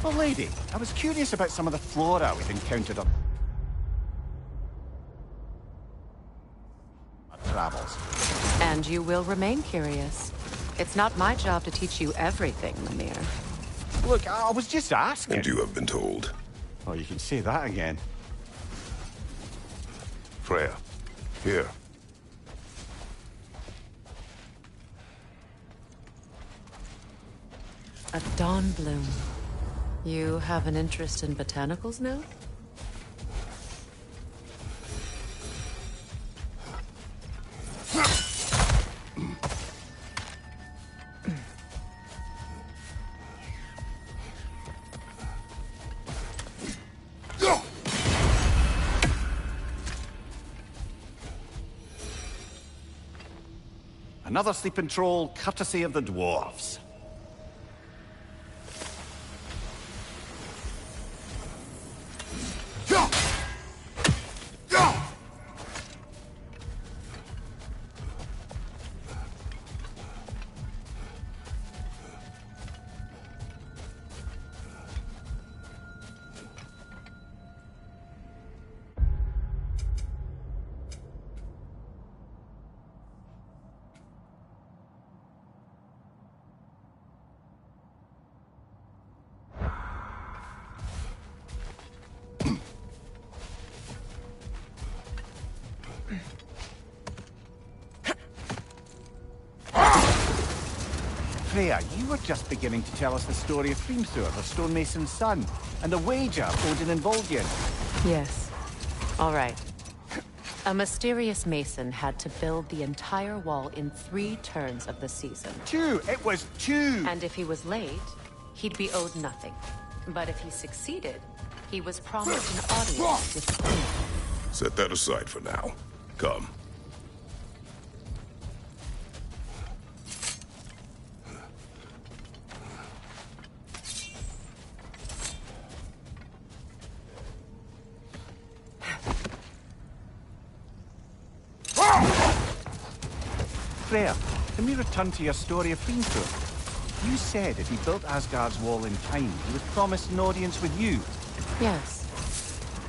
Oh, lady, I was curious about some of the flora we've encountered on our travels. And you will remain curious. It's not my job to teach you everything, Mimir. Look, I was just asking. And you have been told. Oh, you can say that again. Freya, here. A dawn bloom. You have an interest in botanicals now? Another sleeping troll, courtesy of the dwarves. Freya, you were just beginning to tell us the story of Hrimthur, the stonemason's son, and the wager Odin and Volgin. Yes. All right. A mysterious mason had to build the entire wall in 3 turns of the season. 2! It was 2! And if he was late, he'd be owed nothing. But if he succeeded, he was promised an audience with the queen. Set that aside for now. Come. Freya, can we return to your story of Hrimthur? You said if he built Asgard's wall in time, he was promised an audience with you. Yes.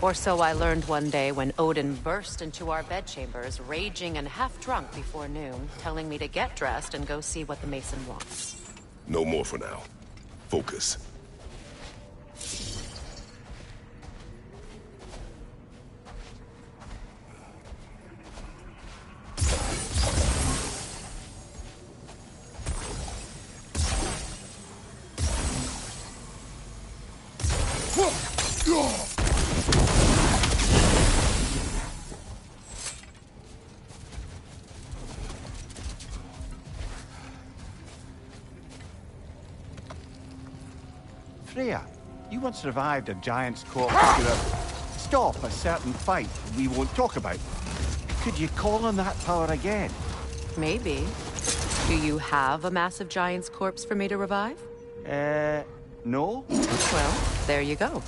Or so I learned one day when Odin burst into our bedchambers, raging and half-drunk before noon, telling me to get dressed and go see what the mason wants. No more for now. Focus. Freya, you once revived a giant's corpse to stop a certain fight we won't talk about. Could you call on that power again? Maybe. Do you have a massive giant's corpse for me to revive? No? Well, there you go.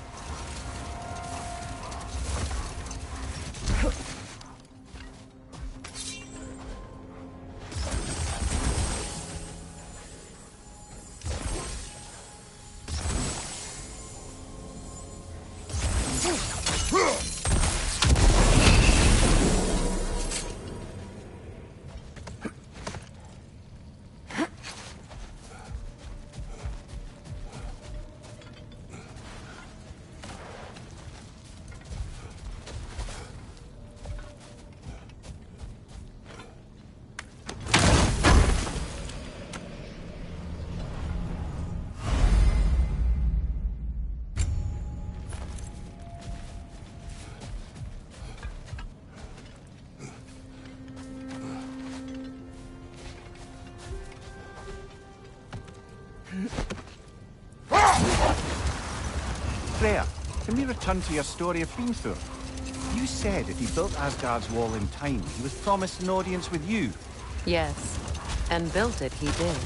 Freya, can we return to your story of Hrimthur? You said if he built Asgard's wall in time, he was promised an audience with you. Yes. And built it he did.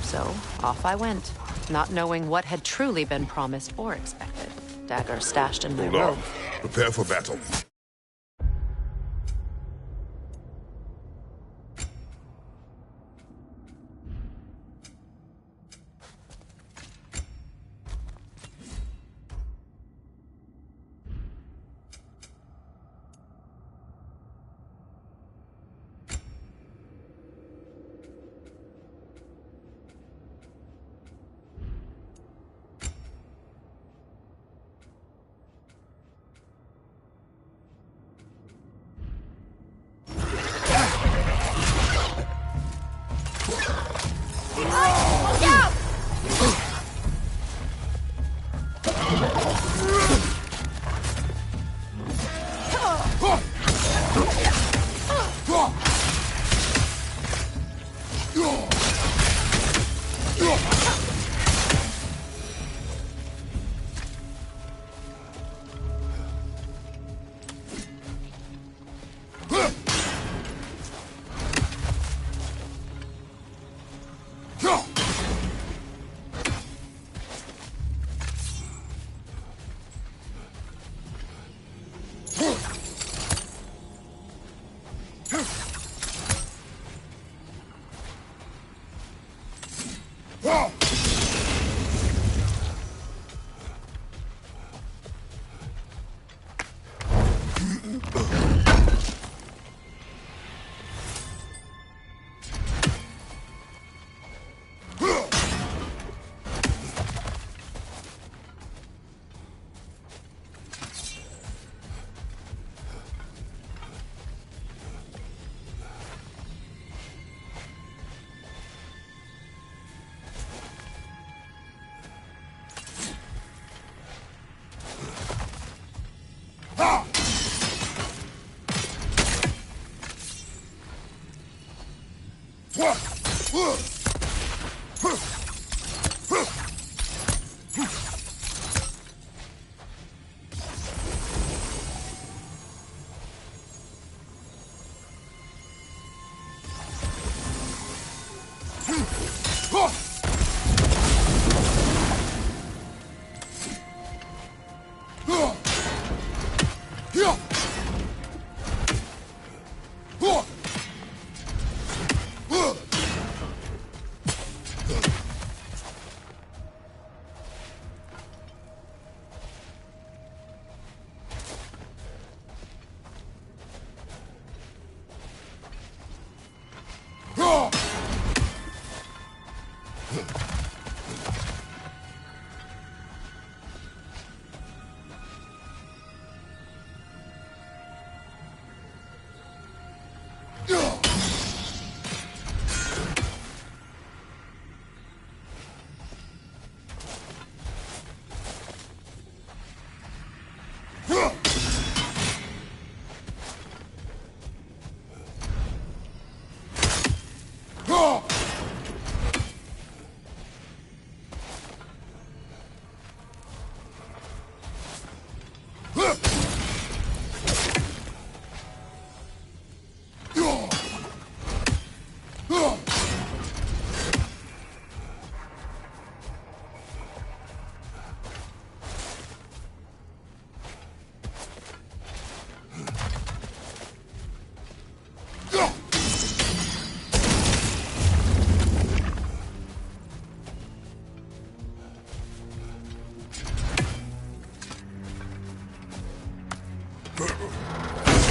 So, off I went, not knowing what had truly been promised or expected. Dagger stashed in my Hold robe. on. Prepare for battle.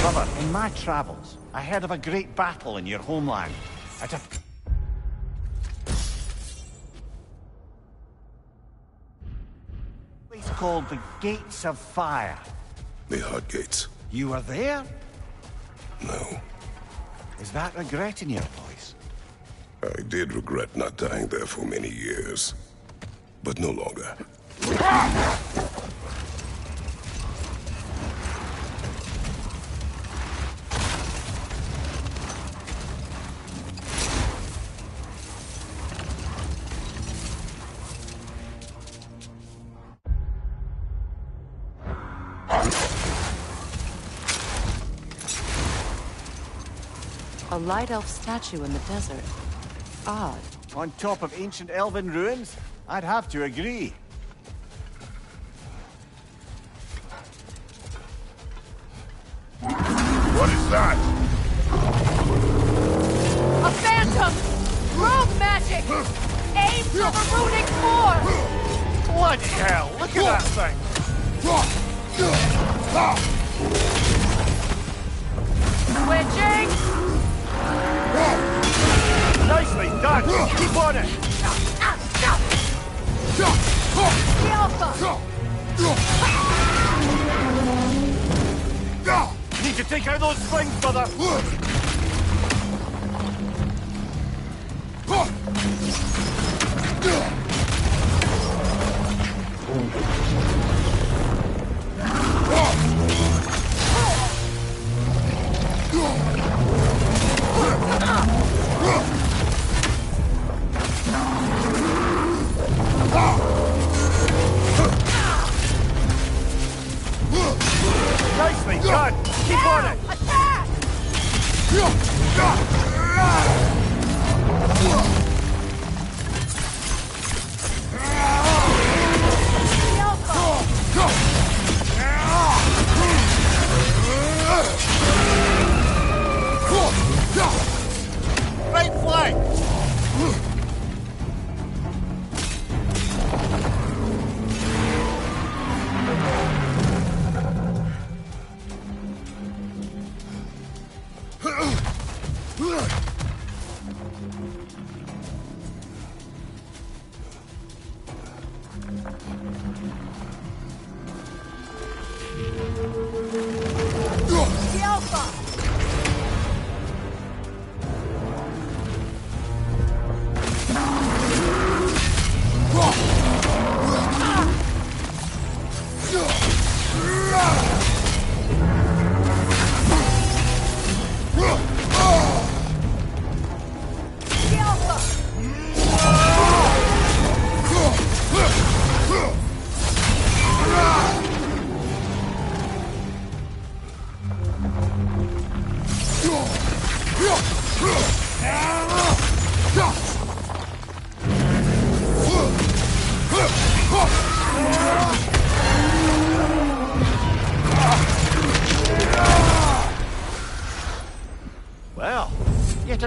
Brother, in my travels, I heard of a great battle in your homeland. At a place called the Gates of Fire. The Hot Gates. You were there? No. Is that regret in your voice? I did regret not dying there for many years. But no longer. A light elf statue in the desert. Odd. On top of ancient elven ruins? I'd have to agree. What is that? A phantom! Rogue magic! Aim for the runic core! Bloody hell, look at that thing! Switching! Nicely done! Keep on it! The alpha! Need to take out those slings, brother!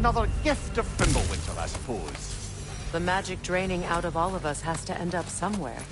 another gift of Fimbulwinter, I suppose. The magic draining out of all of us has to end up somewhere.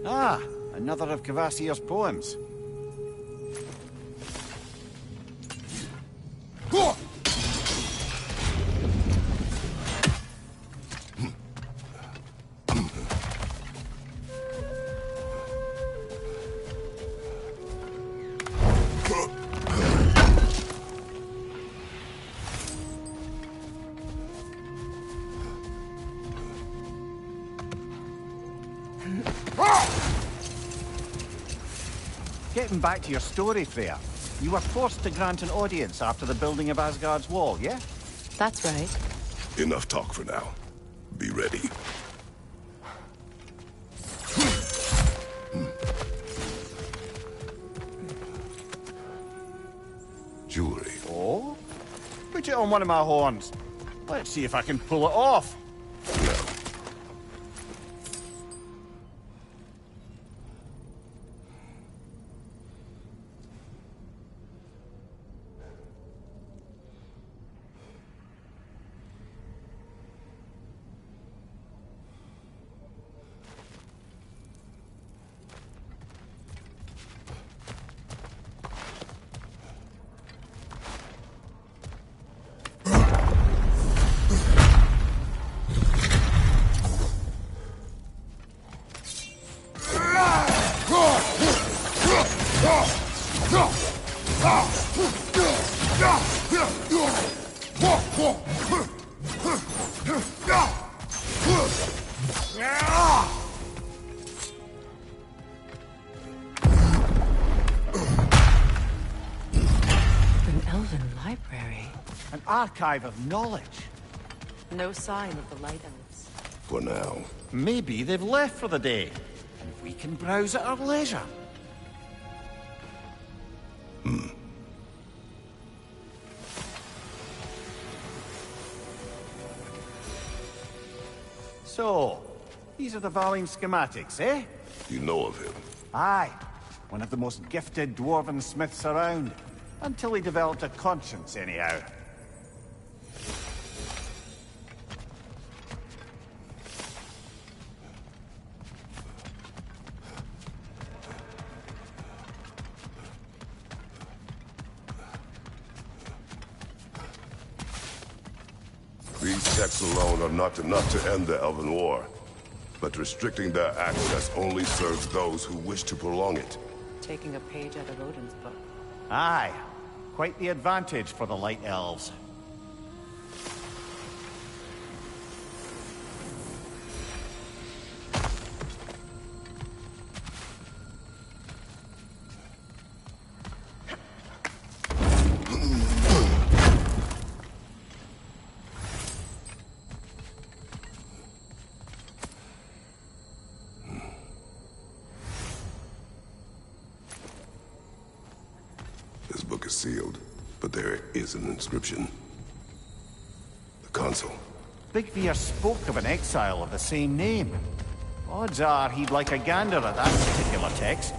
Ah, another of Kvasir's poems. Getting back to your story, Freya. You were forced to grant an audience after the building of Asgard's wall, yeah? That's right. Enough talk for now. Be ready. Jewelry. Oh? Put it on one of my horns. Let's see if I can pull it off. No. An elven library. An archive of knowledge. No sign of the Light Elves. For now. Maybe they've left for the day, and we can browse at our leisure. So, these are the Valine schematics, eh? You know of him. Aye. One of the most gifted dwarven smiths around. Until he developed a conscience, anyhow. These texts alone are not enough to end the Elven War. But restricting their access only serves those who wish to prolong it. Taking a page out of Odin's book. Aye. Quite the advantage for the Light Elves. sealed, but there is an inscription. The console. Big Fear spoke of an exile of the same name. Odds are he'd like a gander at that particular text.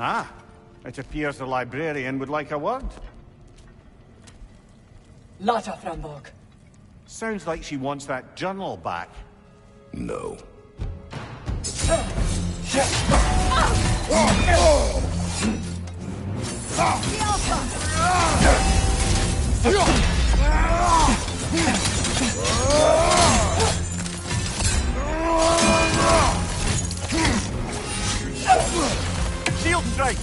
Ah, it appears the librarian would like a word. Lata Frambog. Sounds like she wants that journal back. No. Shield strike!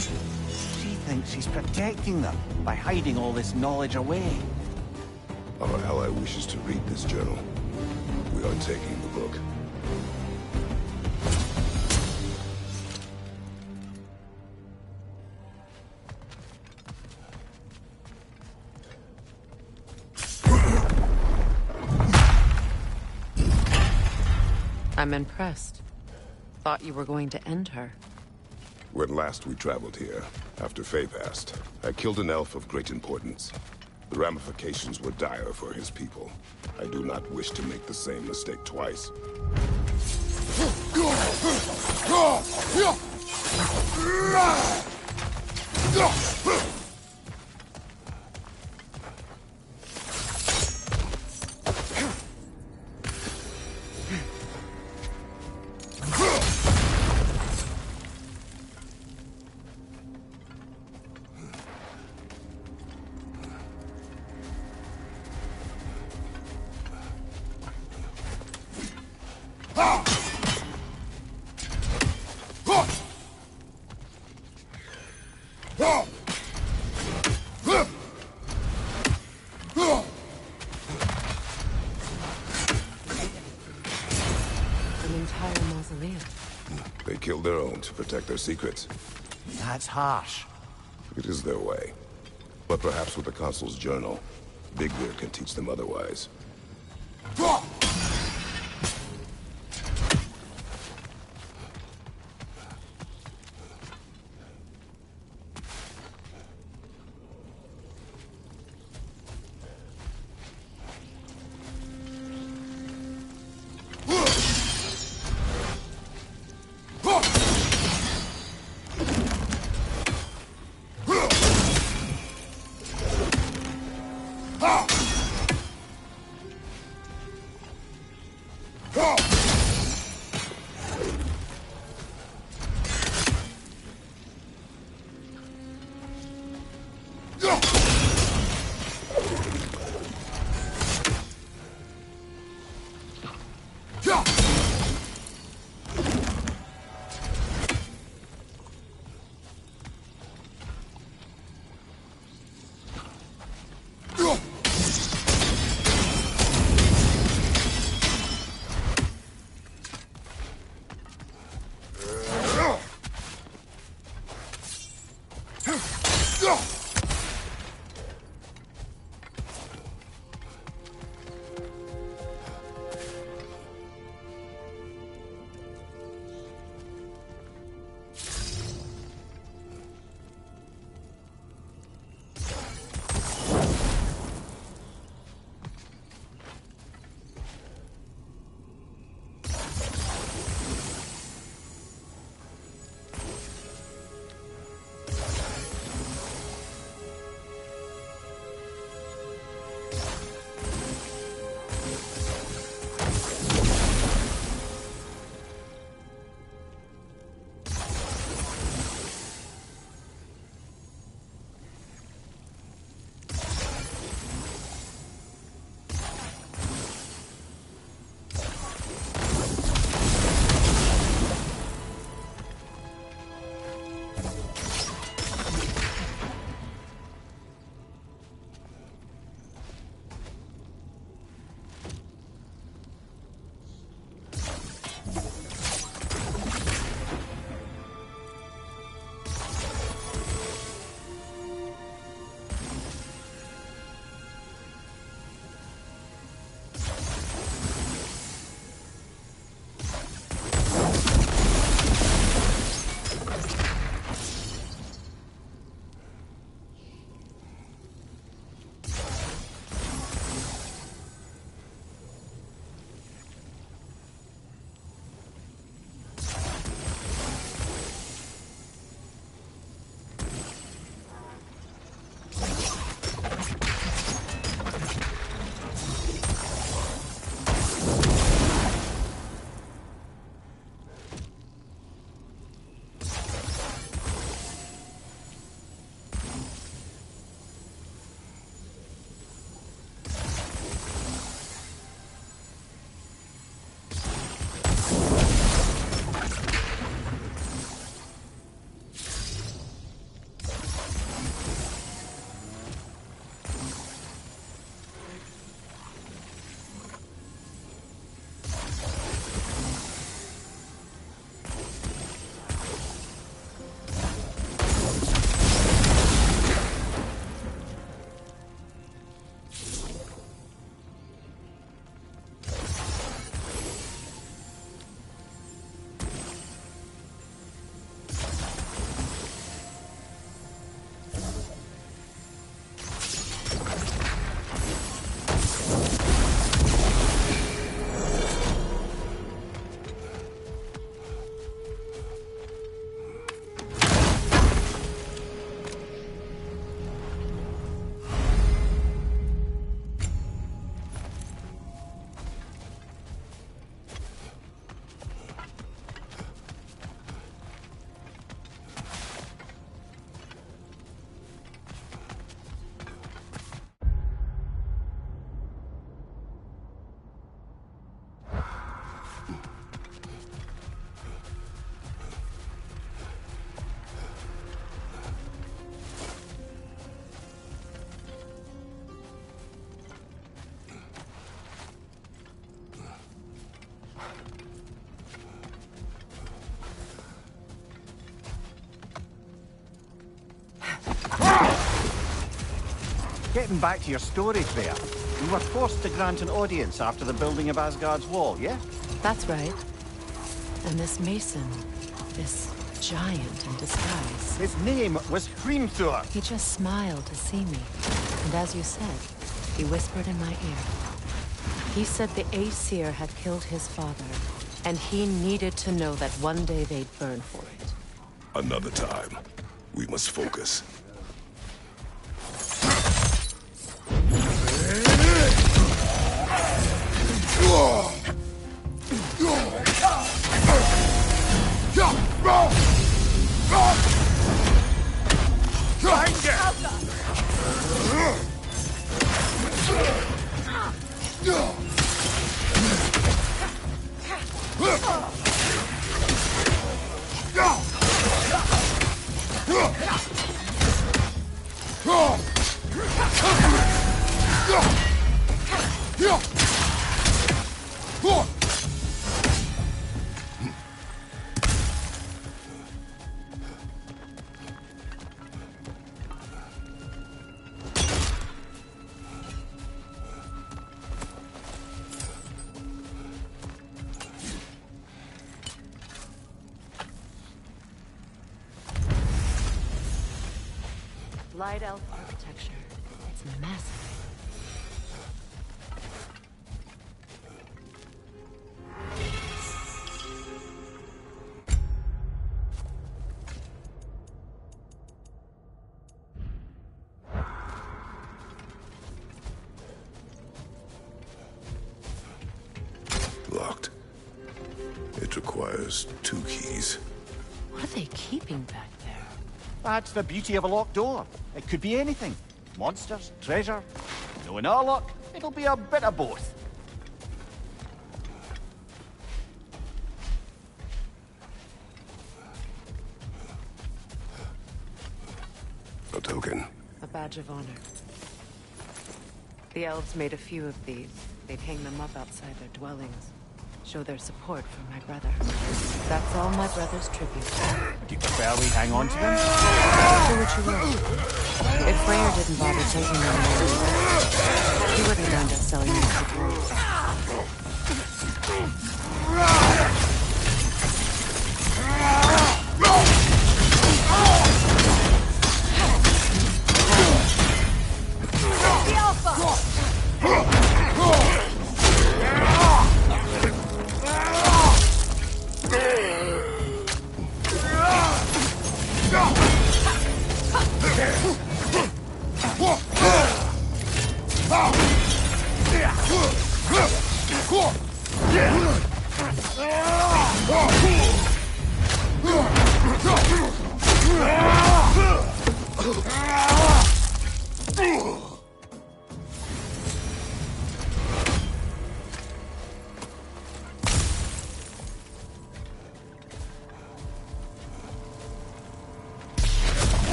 She thinks she's protecting them by hiding all this knowledge away. Our ally wishes to read this journal. We are taking the book. I'm impressed. Thought you were going to end her. When last we traveled here, after Faye passed, I killed an elf of great importance. The ramifications were dire for his people. I do not wish to make the same mistake twice. They killed their own to protect their secrets. That's harsh. It is their way. But perhaps with the Consul's journal, Bigbeard can teach them otherwise. Getting back to your story, Freya. You were forced to grant an audience after the building of Asgard's wall, yeah? That's right. And this mason, this giant in disguise. His name was Hrimthur. He just smiled to see me. And as you said, he whispered in my ear. He said the Aesir had killed his father, and he needed to know that one day they'd burn for it. Another time. We must focus. Light elf architecture. It's massive. Locked. It requires 2 keys. What are they keeping back there? That's the beauty of a locked door. It could be anything. Monsters, treasure. Knowing our luck, it'll be a bit of both. A token. A badge of honor. The elves made a few of these. They'd hang them up outside their dwellings. Show their support for my brother. That's all my brother's tribute. Do you prefer we hang on to them? Do what you will. If Freyr didn't bother taking them away, he wouldn't mind us selling them to dwarves.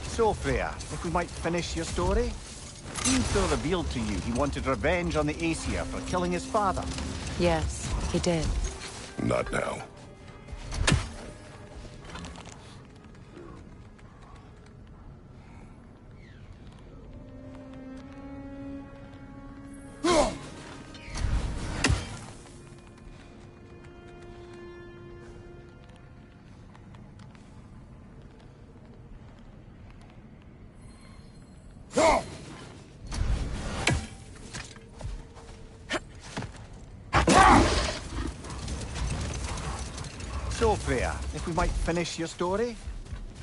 So, Freya, if we might finish your story? Gunther revealed to you he wanted revenge on the Aesir for killing his father. Yes, he did. Not now. So, Freya, if we might finish your story?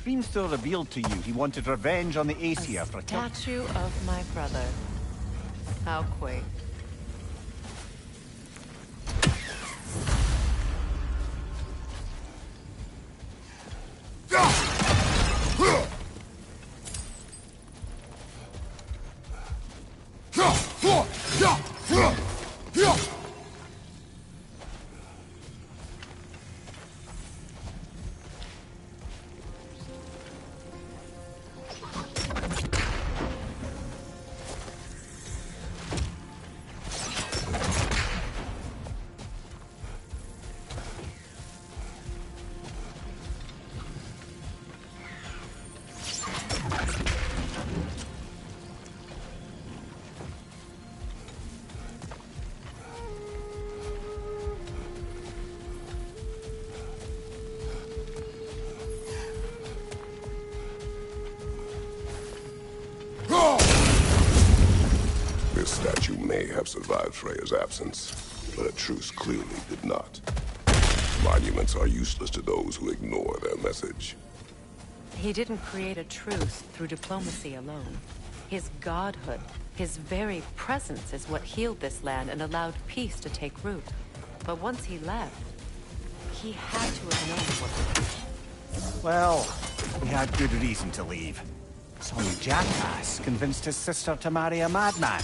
Gunther revealed to you he wanted revenge on the Aesir for killing... Statue of my brother. How quaint. This statue may have survived Freya's absence, but a truce clearly did not. Monuments are useless to those who ignore their message. He didn't create a truce through diplomacy alone. His godhood, his very presence is what healed this land and allowed peace to take root. But once he left, he had to have known what. Well, he had good reason to leave. Some jackass convinced his sister to marry a madman.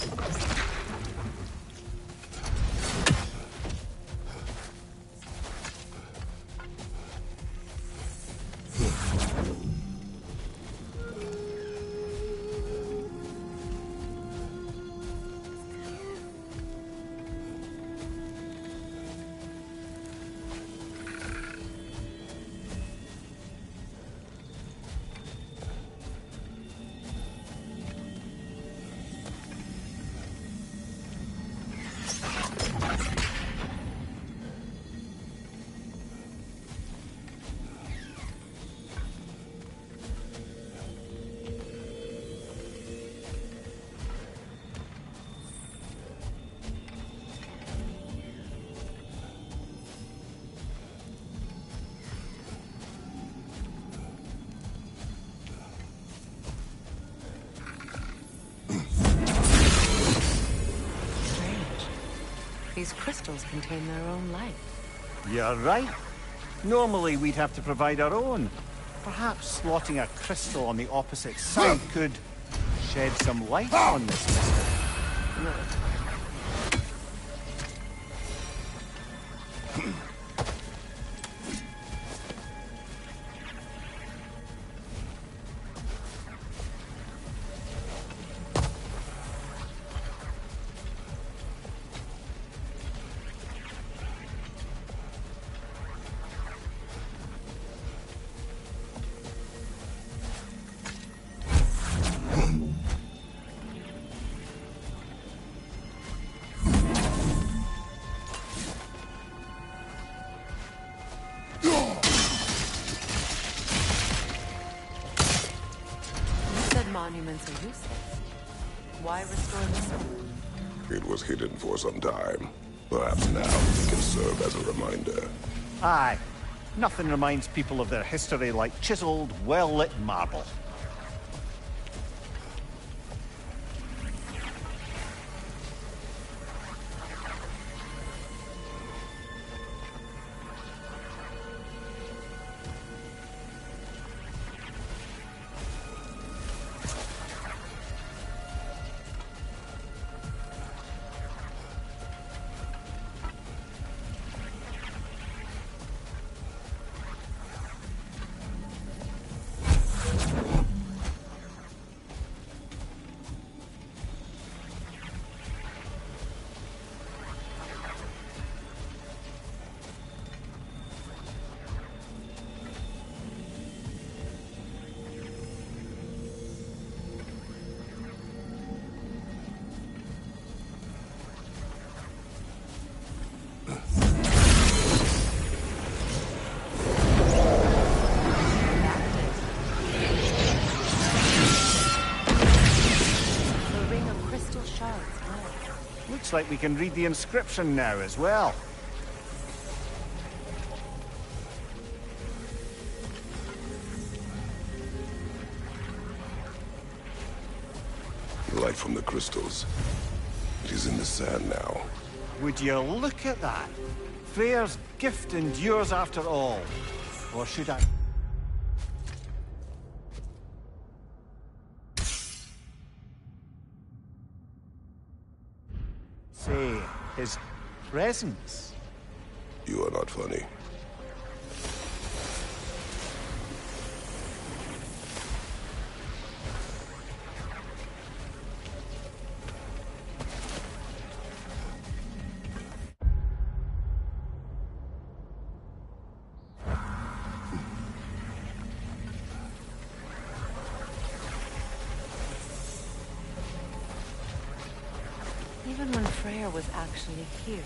These crystals contain their own light. You're right. Normally we'd have to provide our own. Perhaps slotting a crystal on the opposite side could shed some light on this mystery. Monuments are useless. Why restore this one? It was hidden for some time. Perhaps now it can serve as a reminder. Aye. Nothing reminds people of their history like chiseled, well-lit marble. Looks like we can read the inscription now as well. The light from the crystals. It is in the sand now. Would you look at that? Freyr's gift endures after all. Or should I... say, his presence. You are not funny. Even when Freya was actually here,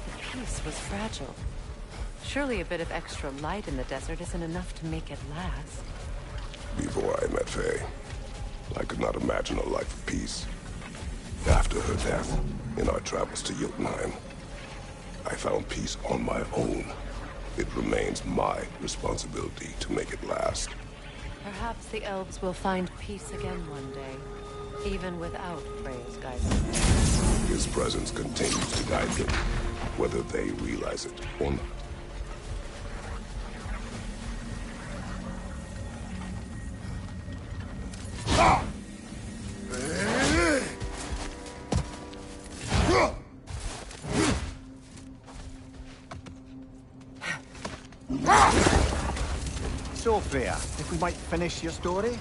the peace was fragile. Surely a bit of extra light in the desert isn't enough to make it last. Before I met Faye, I could not imagine a life of peace. After her death, in our travels to Jotunheim, I found peace on my own. It remains my responsibility to make it last. Perhaps the elves will find peace again one day, even without Freya's guidance. His presence continues to guide them, whether they realize it or not. So, Freya, if we might finish your story?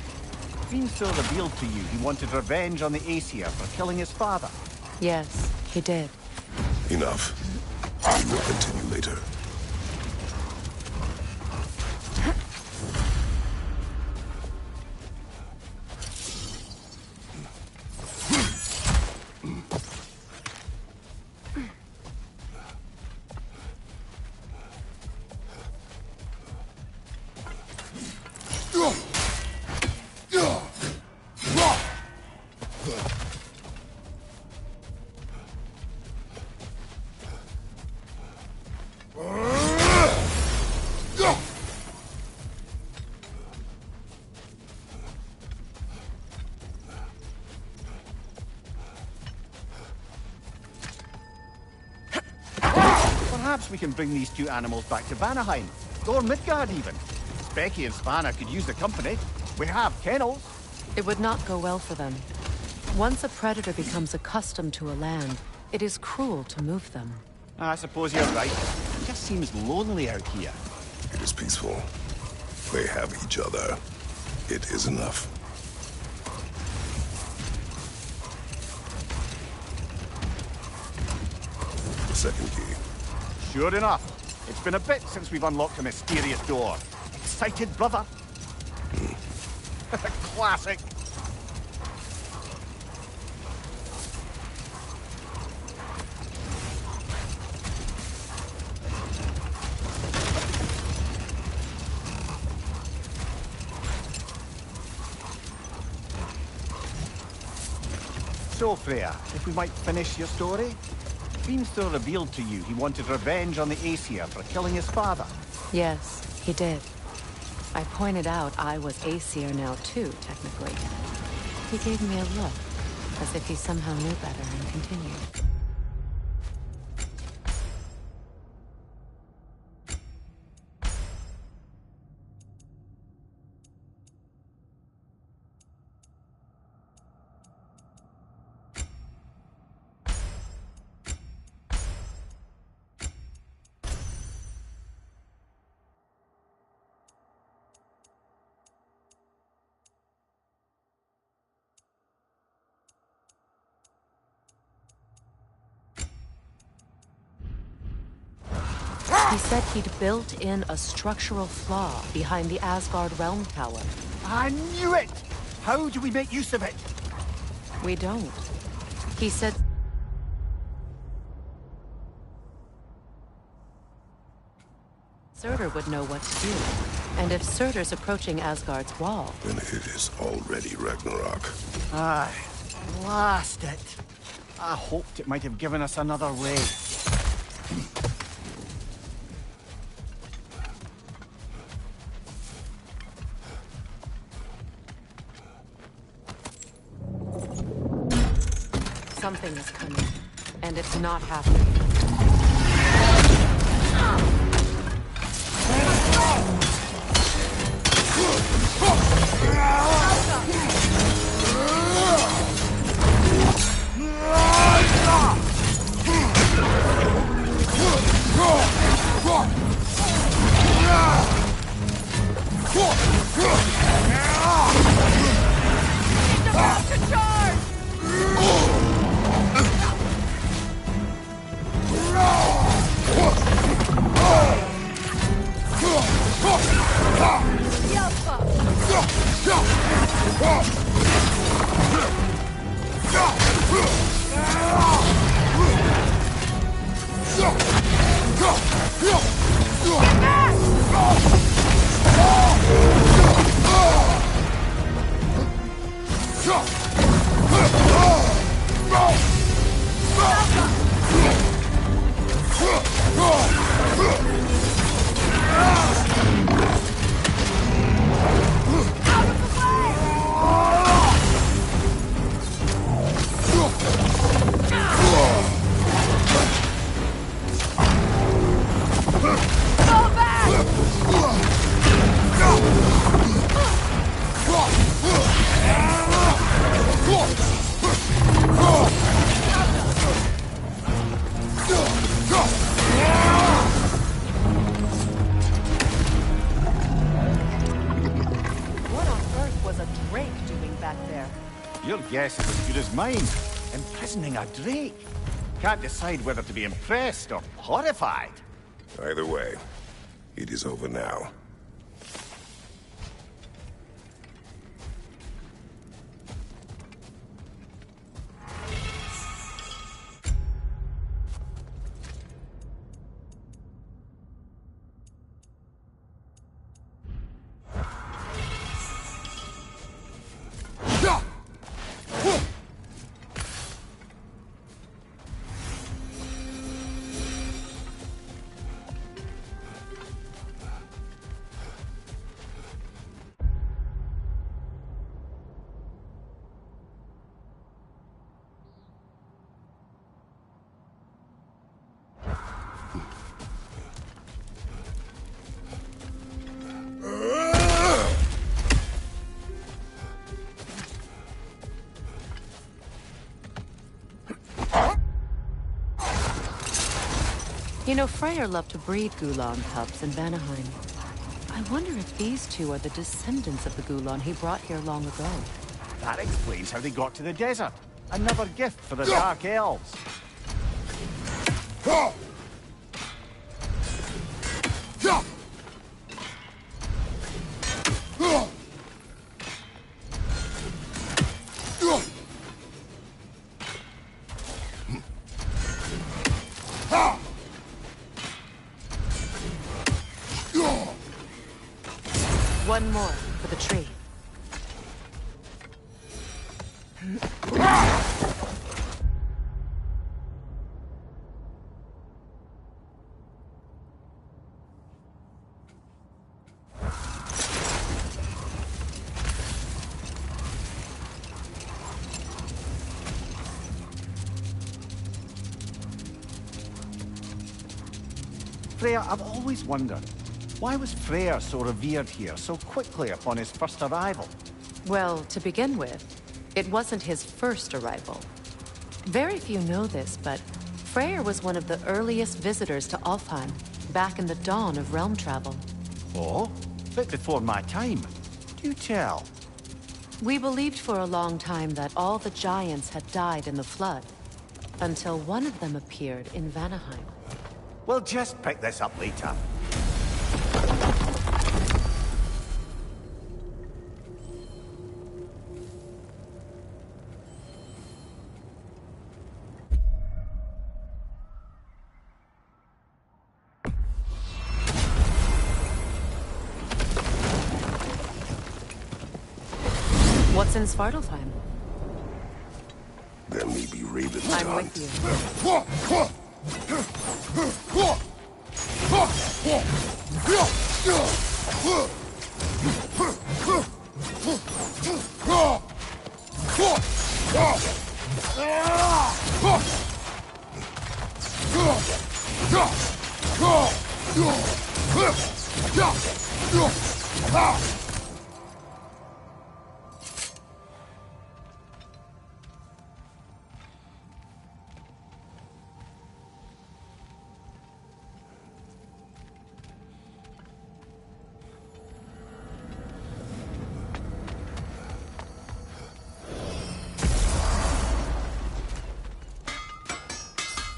Dreamster revealed to you he wanted revenge on the Aesir for killing his father. Yes, he did. Enough. We will continue later. Perhaps we can bring these two animals back to Vanaheim, or Midgard even. Becky and Spanna could use the company. We have kennels. It would not go well for them. Once a predator becomes accustomed to a land, it is cruel to move them. I suppose you're right. It just seems lonely out here. It is peaceful. They have each other. It is enough. The second key. Sure enough. It's been a bit since we've unlocked a mysterious door. Excited, brother? Classic. So, Freya, if we might finish your story? Dreamster revealed to you he wanted revenge on the Aesir for killing his father. Yes, he did. I pointed out I was Aesir now too, technically. He gave me a look, as if he somehow knew better and continued. He said he'd built in a structural flaw behind the Asgard Realm Tower. I knew it! How do we make use of it? We don't. He said... Surtur would know what to do. And if Surtur's approaching Asgard's wall... Then it is already Ragnarok. Aye, blast it. I hoped it might have given us another way. Something is coming, and it's not happening. his mind, imprisoning a drake. Can't decide whether to be impressed or horrified. Either way, it is over now. You know, Freyr loved to breed Gulan cubs in Vanaheim. I wonder if these two are the descendants of the Gulan he brought here long ago. That explains how they got to the desert. Another gift for the Dark Elves. One more for the tree. Freya, I've always wondered, why was Freyr so revered here so quickly upon his first arrival? Well, to begin with, it wasn't his first arrival. Very few know this, but Freyr was one of the earliest visitors to Alfheim, back in the dawn of realm travel. Oh? Bit before my time. Do tell. We believed for a long time that all the giants had died in the flood, until one of them appeared in Vanaheim. We'll just pick this up later. What's in Svartalfheim? There may be ravens. I'm with you.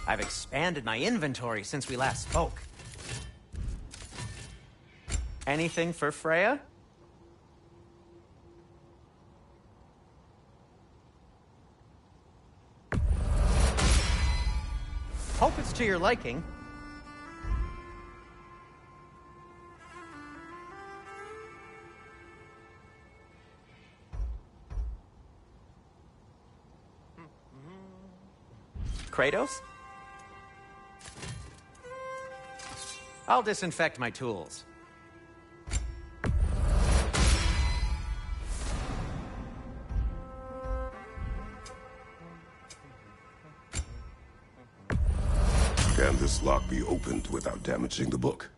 I've expanded my inventory since we last spoke. Anything for Freya? Hope it's to your liking. Kratos? I'll disinfect my tools. Can this lock be opened without damaging the book?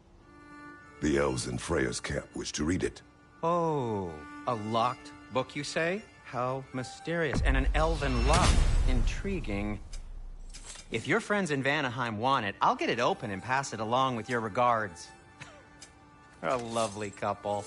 The elves in Freya's camp wish to read it. Oh, a locked book, you say? How mysterious. And an elven lock. Intriguing. If your friends in Vanaheim want it, I'll get it open and pass it along with your regards. They're a lovely couple.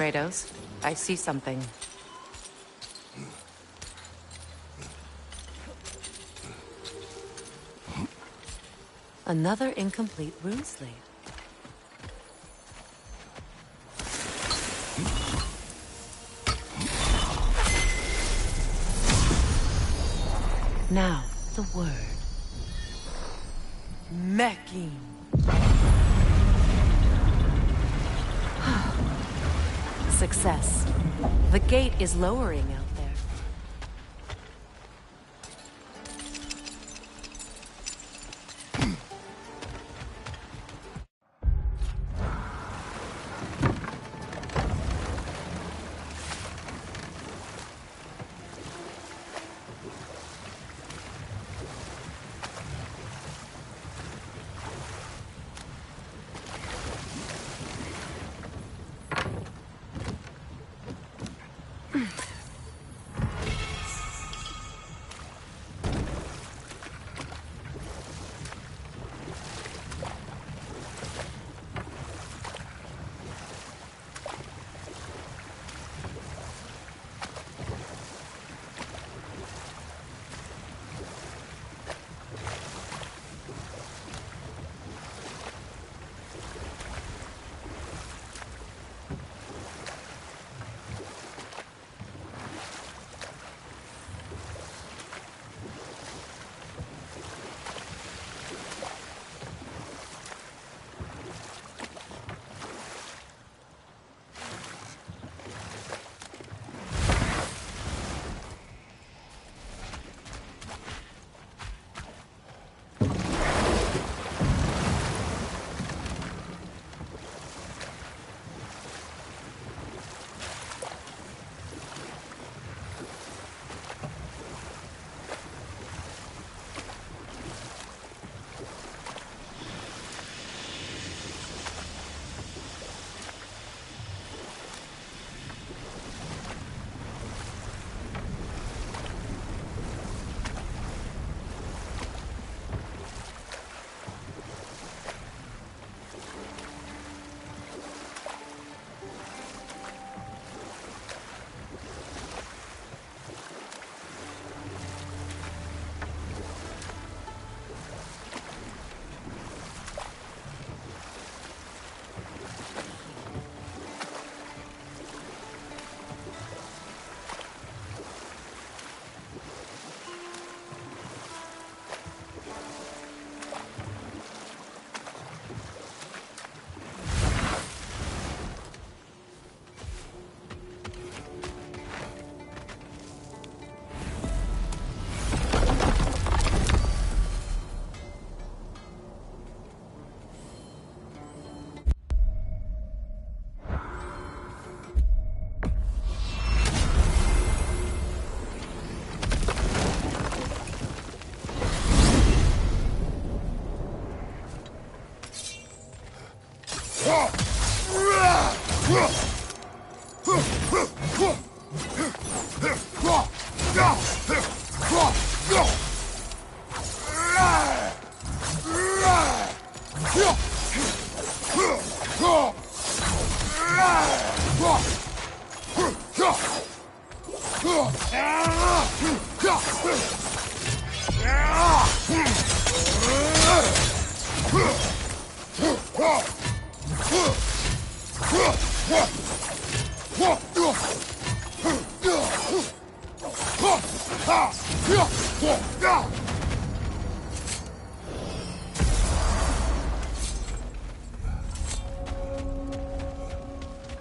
Kratos, I see something. Another incomplete rune slate. Now, the word. Mecking. Success. The gate is lowering out there.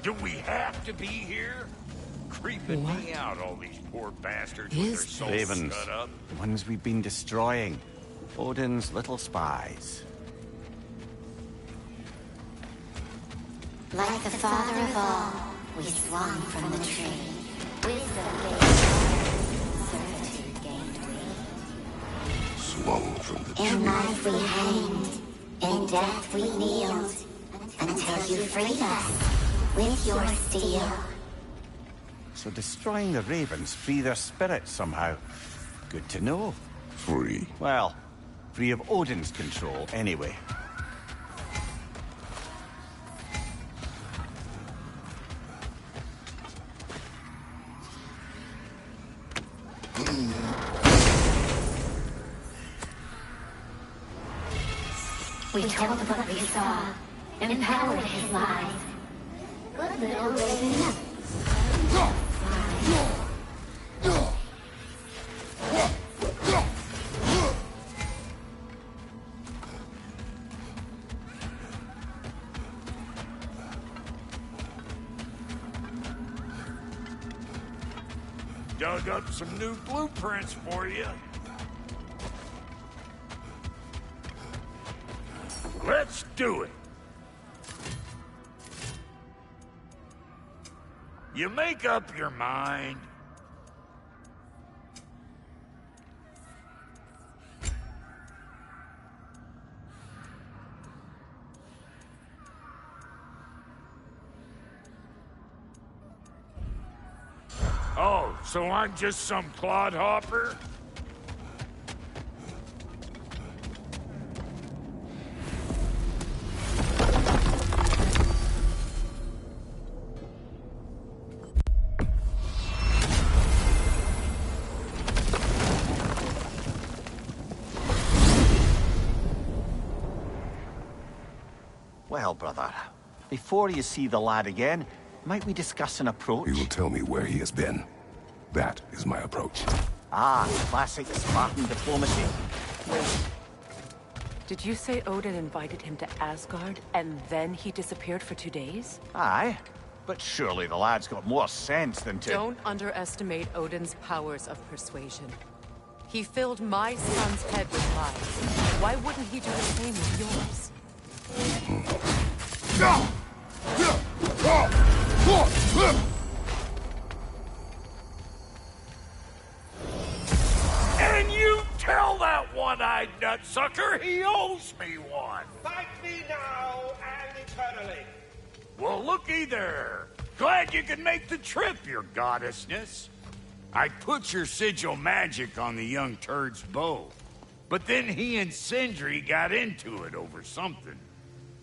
Do we have to be here? Creeping me out, all these poor bastards with their souls Ravens, cut up. the ones we've been destroying. Odin's little spies. Like the father of all, we swung from the tree. Wisdom gained servitude gained we. Swung from the In tree. life we hanged, in death we kneeled, until you freed us with your steel. So destroying the ravens free their spirits somehow. Good to know. Free. Well, free of Odin's control, anyway. We told what we saw, empowered his lies. Good little Raven. Dug up some new blueprints for you. Let's do it. You make up your mind. Oh, so I'm just some clodhopper? Well, brother, before you see the lad again, might we discuss an approach? He will tell me where he has been. That is my approach. Ah, classic Spartan diplomacy. Did you say Odin invited him to Asgard, and then he disappeared for 2 days? Aye, but surely the lad's got more sense than to... Don't underestimate Odin's powers of persuasion. He filled my son's head with lies. Why wouldn't he do the same with yours? And you tell that one-eyed nutsucker he owes me one. Thank me now and eternally. Well, looky there. Glad you could make the trip, your goddessness. I put your sigil magic on the young turd's bow. But then he and Sindri got into it over something.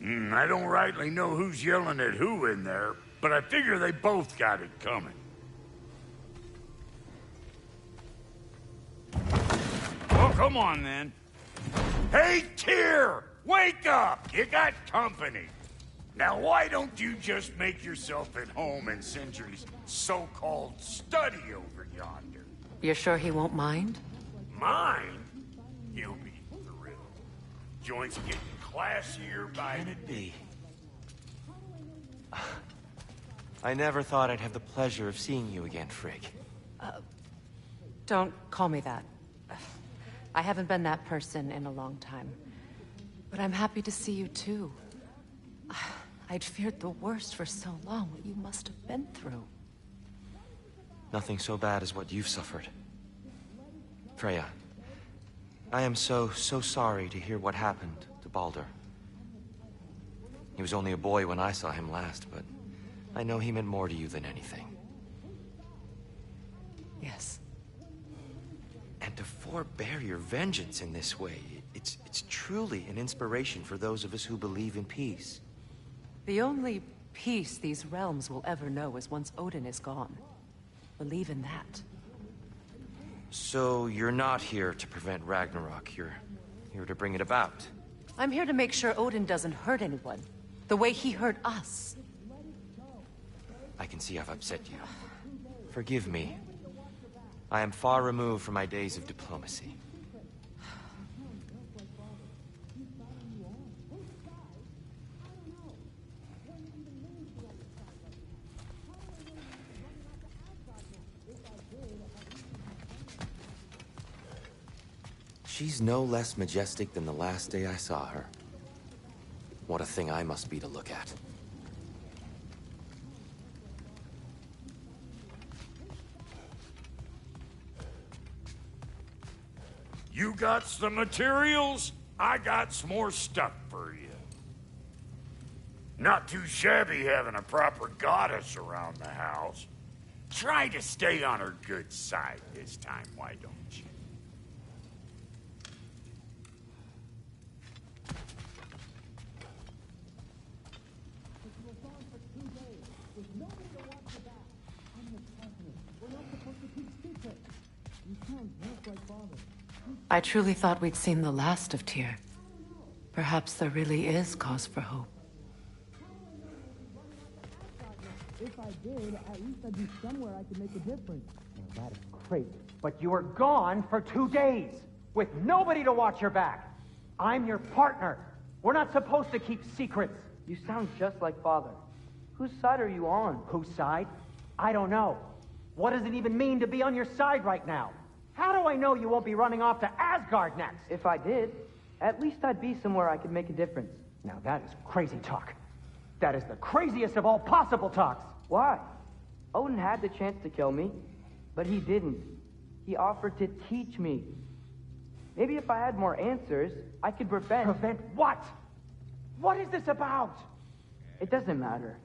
I don't rightly know who's yelling at who in there, but I figure they both got it coming. Well, come on then. Hey, Tyr! Wake up! You got company. Now, why don't you just make yourself at home in Sindri's so-called study over yonder? You're sure he won't mind? Mine? He'll be thrilled. Joint's getting classier by the day. I never thought I'd have the pleasure of seeing you again, Frigg. Don't call me that. I haven't been that person in a long time. But I'm happy to see you too. I'd feared the worst for so long, what you must have been through. Nothing so bad as what you've suffered. Freya, I am so sorry to hear what happened to Baldur. He was only a boy when I saw him last, but I know he meant more to you than anything. Yes. And to forbear your vengeance in this way, it's truly an inspiration for those of us who believe in peace. The only peace these realms will ever know is once Odin is gone. Believe in that. So you're not here to prevent Ragnarok, you're here to bring it about. I'm here to make sure Odin doesn't hurt anyone, the way he hurt us. I can see I've upset you. Forgive me. I am far removed from my days of diplomacy. She's no less majestic than the last day I saw her. What a thing I must be to look at. You got some materials? I got some more stuff for you. Not too shabby having a proper goddess around the house. Try to stay on her good side this time, why don't you? We can't I truly thought we'd seen the last of Tyr. Perhaps there really is cause for hope. If I did, at least I'd be somewhere I could make a difference. Now that is crazy. But you were gone for 2 days, with nobody to watch your back. I'm your partner. We're not supposed to keep secrets. You sound just like Father. Whose side are you on? Whose side? I don't know. What does it even mean to be on your side right now? How do I know you won't be running off to Asgard next? If I did, at least I'd be somewhere I could make a difference. Now that is crazy talk. That is the craziest of all possible talks. Why? Odin had the chance to kill me, but he didn't. He offered to teach me. Maybe if I had more answers, I could prevent... Prevent what? What is this about? It doesn't matter.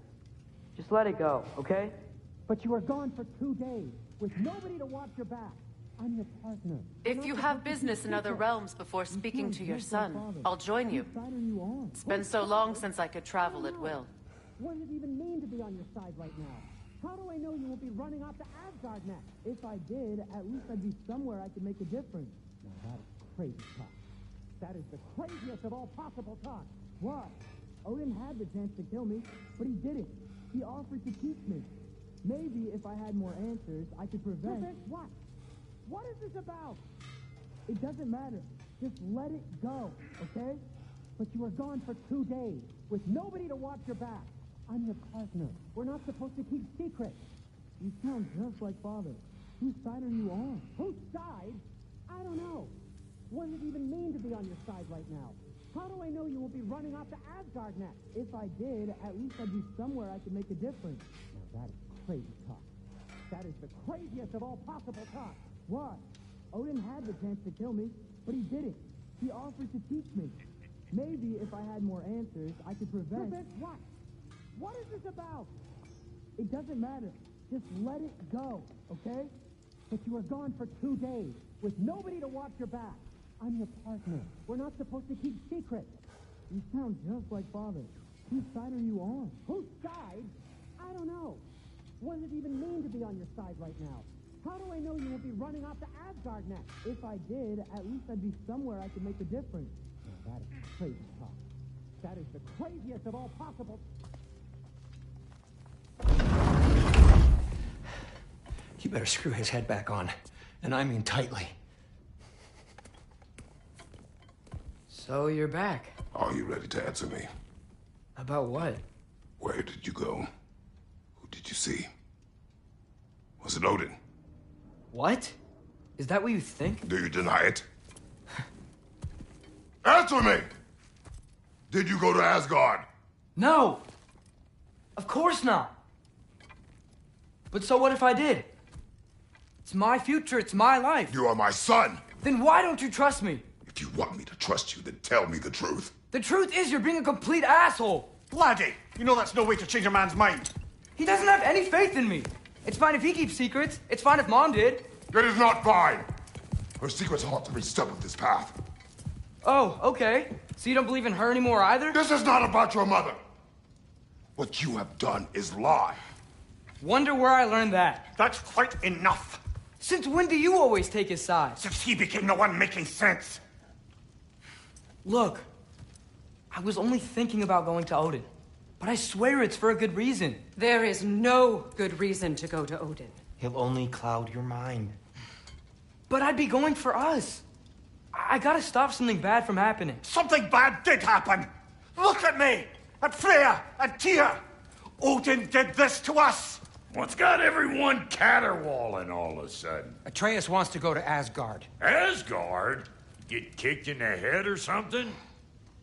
Just let it go, okay? But you were gone for 2 days, with nobody to watch your back. I'm your partner. If you have business in other realms before speaking to your son, I'll join you. It's been so long since I could travel at will. What does it even mean to be on your side right now? How do I know you won't be running off to Asgard next? If I did, at least I'd be somewhere I could make a difference. Now that is crazy talk. That is the craziest of all possible talk. Why? Odin had the chance to kill me, but he didn't. He offered to teach me. Maybe if I had more answers, I could prevent... Prevent what? What is this about? It doesn't matter. Just let it go, okay? But you were gone for 2 days, with nobody to watch your back. I'm your partner. We're not supposed to keep secrets. You sound just like Father. Whose side are you on? Whose side? I don't know. What does it even mean to be on your side right now? How do I know you won't be running off to Asgard next? If I did, at least I'd be somewhere I could make a difference. Now that is crazy talk. That is the craziest of all possible talk. Why? Odin had the chance to kill me, but he didn't. He offered to teach me. Maybe if I had more answers, I could prevent... Prevent what? What is this about? It doesn't matter. Just let it go, okay? But you were gone for 2 days, with nobody to watch your back. I'm your partner. We're not supposed to keep secrets. You sound just like Father. Whose side are you on? Whose side? I don't know. What does it even mean to be on your side right now? How do I know you won't be running off to Asgard next? If I did, at least I'd be somewhere I could make a difference. Now that is crazy talk. That is the craziest of all possible... You better screw his head back on. And I mean tightly. So you're back. Are you ready to answer me? About what? Where did you go? Who did you see? Was it Odin? What? Is that what you think? Do you deny it? Answer me! Did you go to Asgard? No! Of course not! But so what if I did? It's my future, it's my life. You are my son! Then why don't you trust me? If you want me to trust you, then tell me the truth. The truth is you're being a complete asshole! Laddie, you know that's no way to change a man's mind. He doesn't have any faith in me. It's fine if he keeps secrets. It's fine if Mom did. It is not fine! Her secrets haunt every step of this path. Oh, okay. So you don't believe in her anymore either? This is not about your mother! What you have done is lie. Wonder where I learned that. That's quite enough. Since when do you always take his side? Since he became the one making sense. Look, I was only thinking about going to Odin, but I swear it's for a good reason. There is no good reason to go to Odin. He'll only cloud your mind. But I'd be going for us. I gotta stop something bad from happening. Something bad did happen. Look at me, at Freya, and Tyr. Odin did this to us. What's got everyone caterwauling all of a sudden? Atreus wants to go to Asgard. Asgard? Get kicked in the head or something?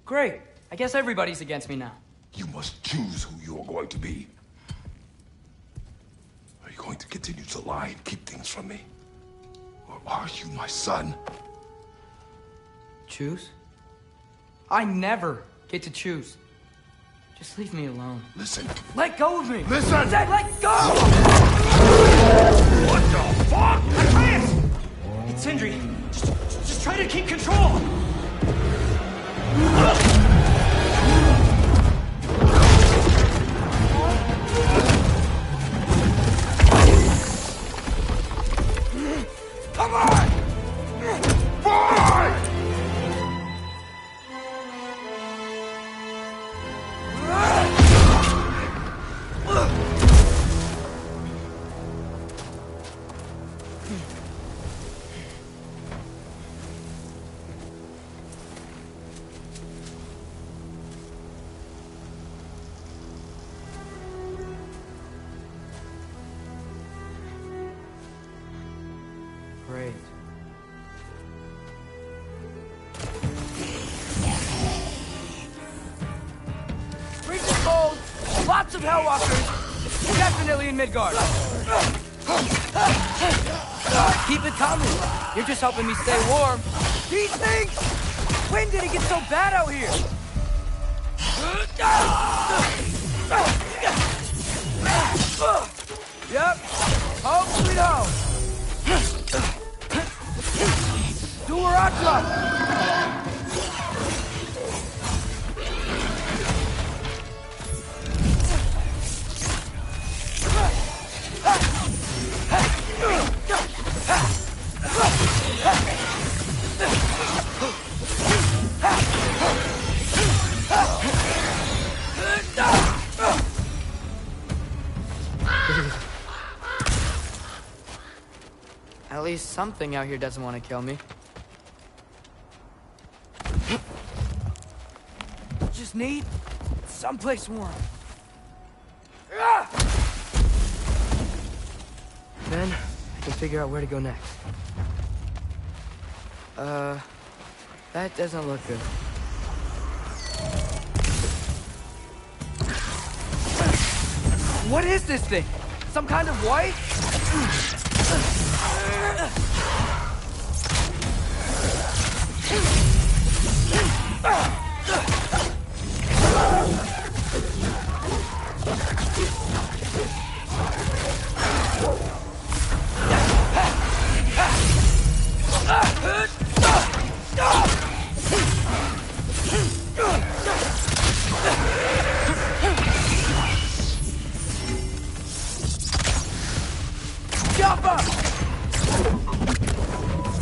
Great. I guess everybody's against me now. You must choose who you are going to be. Are you going to continue to lie and keep things from me? Or are you my son? Choose? I never get to choose. Just leave me alone. Listen. Let go of me! Listen! I said let go! What the fuck? Atreus! It's Sindri. Just try to keep control! Come on! Boy! Lots of Hellwalkers! Definitely in Midgard! Keep it coming! You're just helping me stay warm. These things! When did it get so bad out here? Yep. Home sweet home. Do where I drop. At least something out here doesn't want to kill me. Just need someplace warm. Then I can figure out where to go next. That doesn't look good. What is this thing? Some kind of white?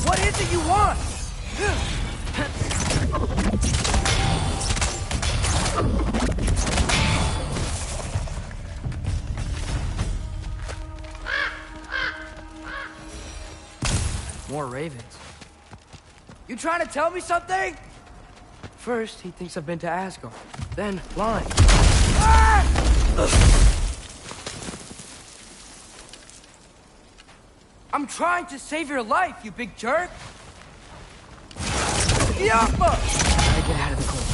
What is it you want? More ravens. You trying to tell me something? First, he thinks I've been to Asgard. Then, lying. I'm trying to save your life, you big jerk! Yappa! Gotta get out of the cold.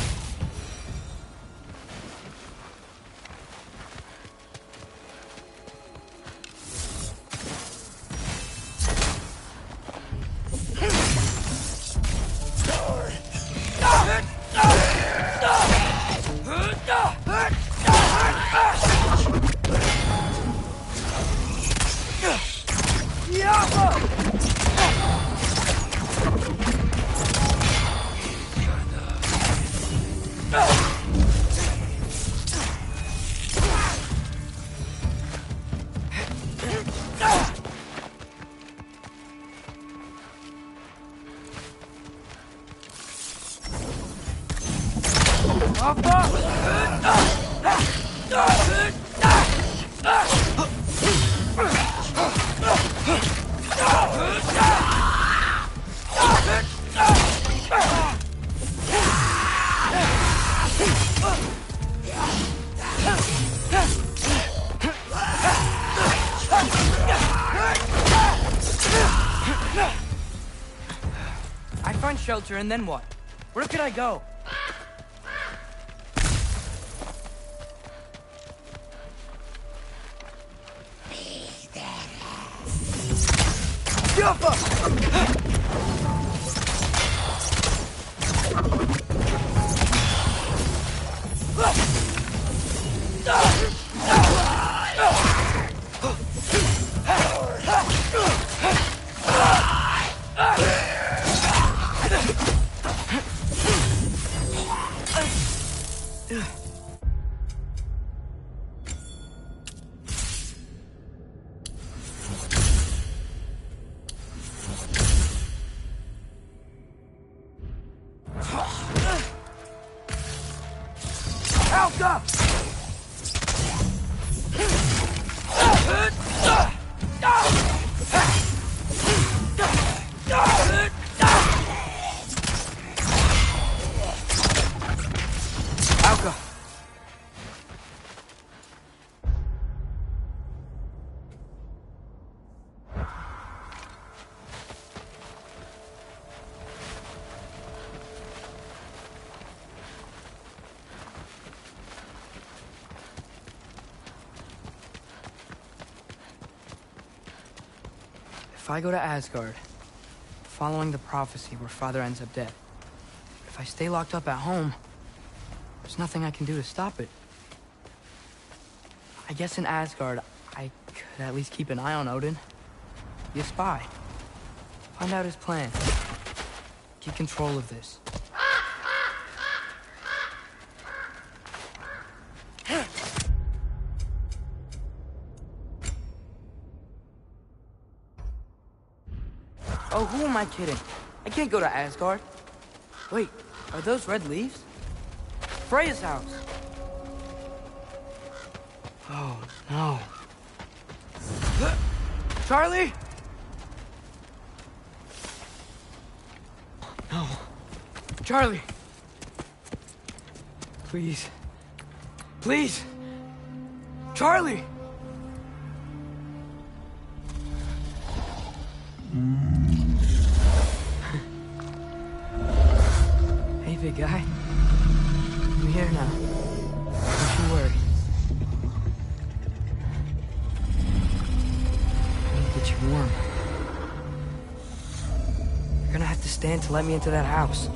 I find shelter and then what? Where can I go? If I go to Asgard, following the prophecy where Father ends up dead, if I stay locked up at home, there's nothing I can do to stop it. I guess in Asgard, I could at least keep an eye on Odin. Be a spy. Find out his plan. Keep control of this. Oh, who am I kidding? I can't go to Asgard. Wait, are those red leaves? Freya's house. Oh, no. Charlie? No. Charlie. Please. Please. Charlie! Hey, big guy. I'm here now. Don't you worry. I need to get you warm. You're gonna have to stand to let me into that house.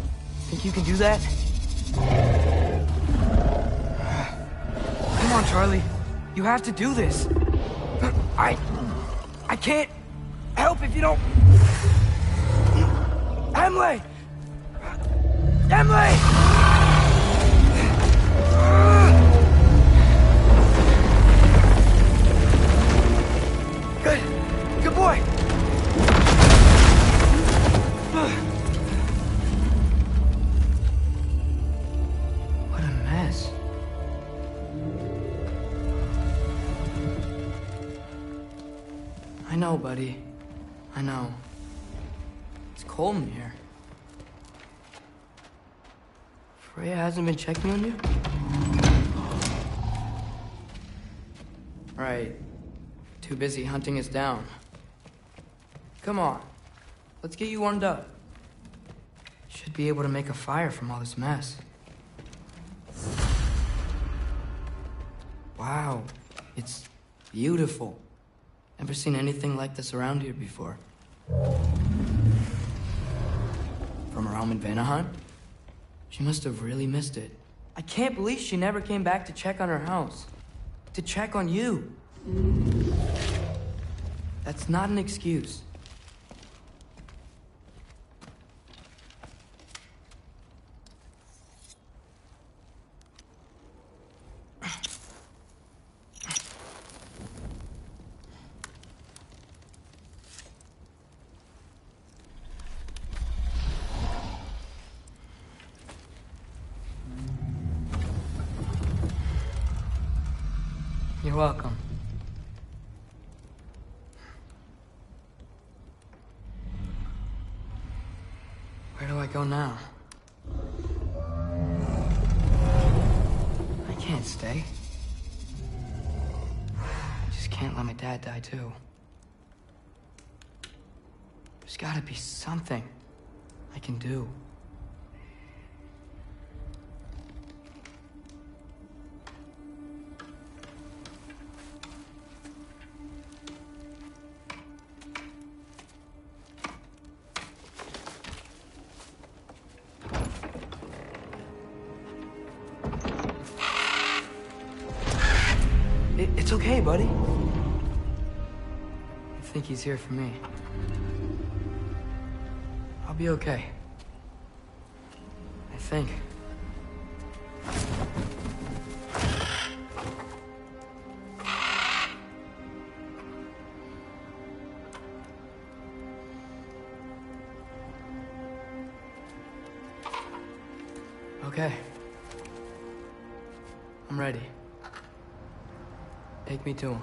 Think you can do that? Come on, Charlie. You have to do this. I can't help if you don't... Emily! Emily! Good. Good boy. What a mess. I know, buddy. I know. It's cold in here. Freya hasn't been checking on you? Right. Too busy hunting us down. Come on. Let's get you warmed up. Should be able to make a fire from all this mess. Wow. It's beautiful. Never seen anything like this around here before. From her home in Vanaheim? She must have really missed it. I can't believe she never came back to check on her house. To check on you. That's not an excuse. You're welcome. Where do I go now? I can't stay. I just can't let my dad die too. There's gotta be something I can do. It's okay, buddy. I think he's here for me. I'll be okay. I think. Okay. I'm ready. Take me to him.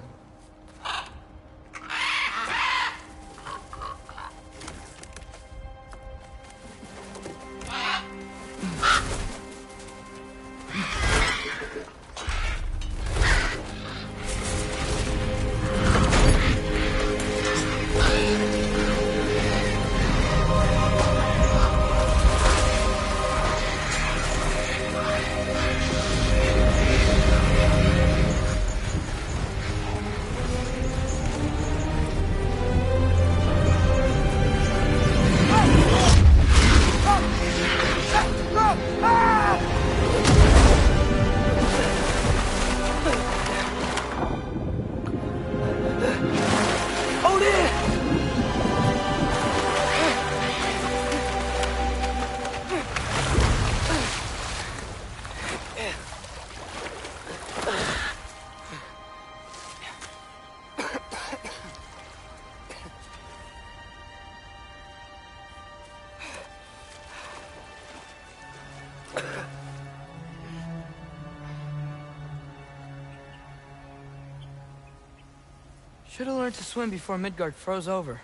Should have learned to swim before Midgard froze over.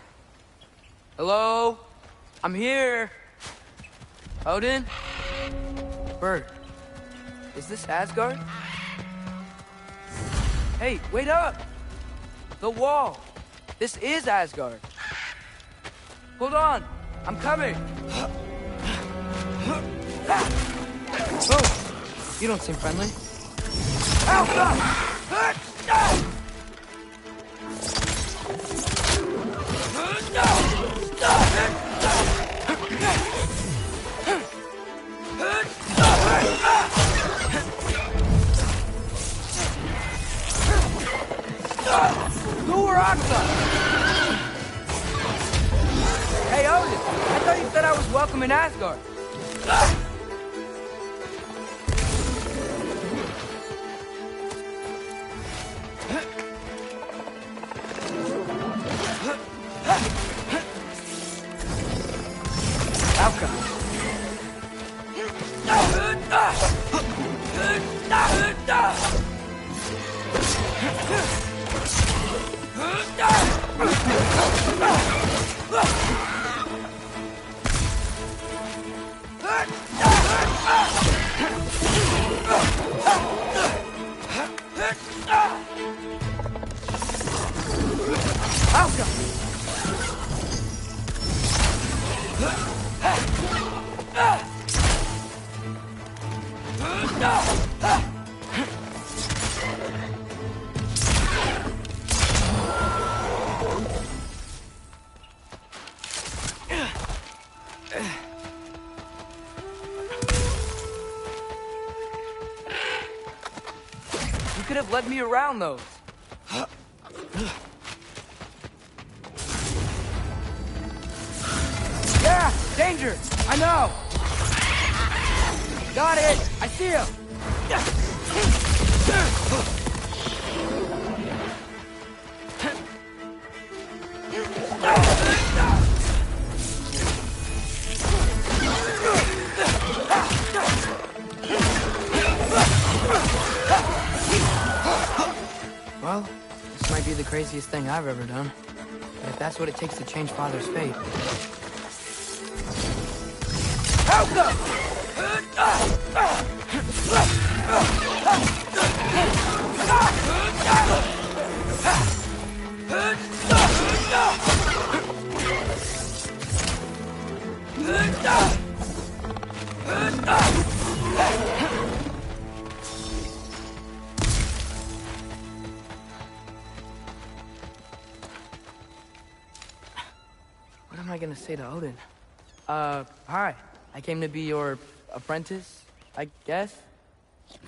Hello? I'm here. Odin? Bird. Is this Asgard? Hey, wait up! The wall! This is Asgard. Hold on! I'm coming! Oh! You don't seem friendly. Who are Aksa? Hey, Odin! I thought you said I was welcome in Asgard. You could have led me around those. Yeah, danger! I know! Got it! I see him! Well, this might be the craziest thing I've ever done. But if that's what it takes to change Father's fate... Helga! What am I gonna say to Odin? Hi. I came to be your apprentice, I guess?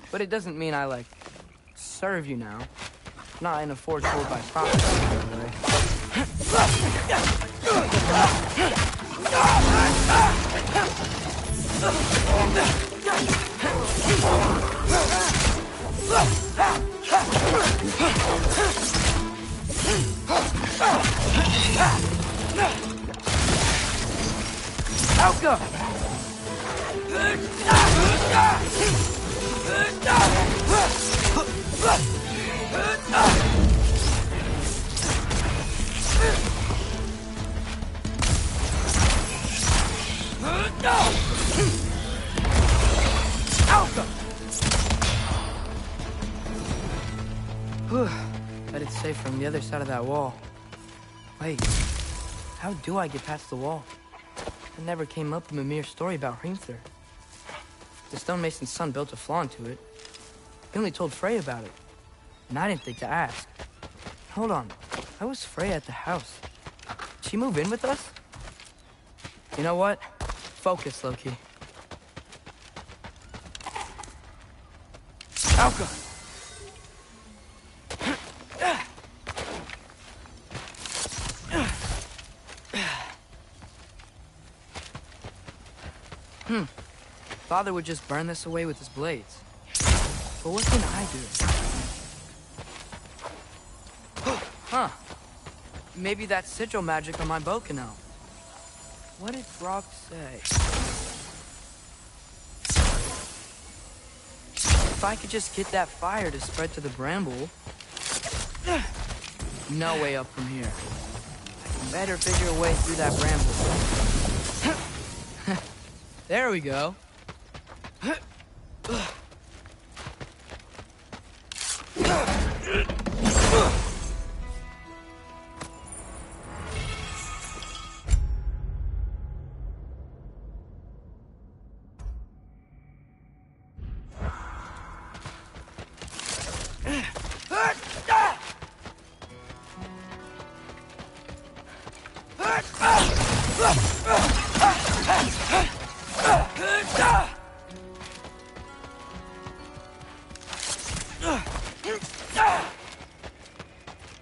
But it doesn't mean I, like, serve you now. Not in a foretold by prophecy, by the way. Helga! Bet it's safe from the other side of that wall. Wait, how do I get past the wall? It never came up in Mimir's story about Hrimthur. The stonemason's son built a flaw into it. He only told Frey about it, and I didn't think to ask. Hold on, how was Frey at the house? Did she move in with us? You know what? Focus, Loki. Alka! Father would just burn this away with his blades. But what can I do? Huh. Maybe that sigil magic on my bow can help. What did Brock say? If I could just get that fire to spread to the bramble... no way up from here. I better figure a way through that bramble. There we go.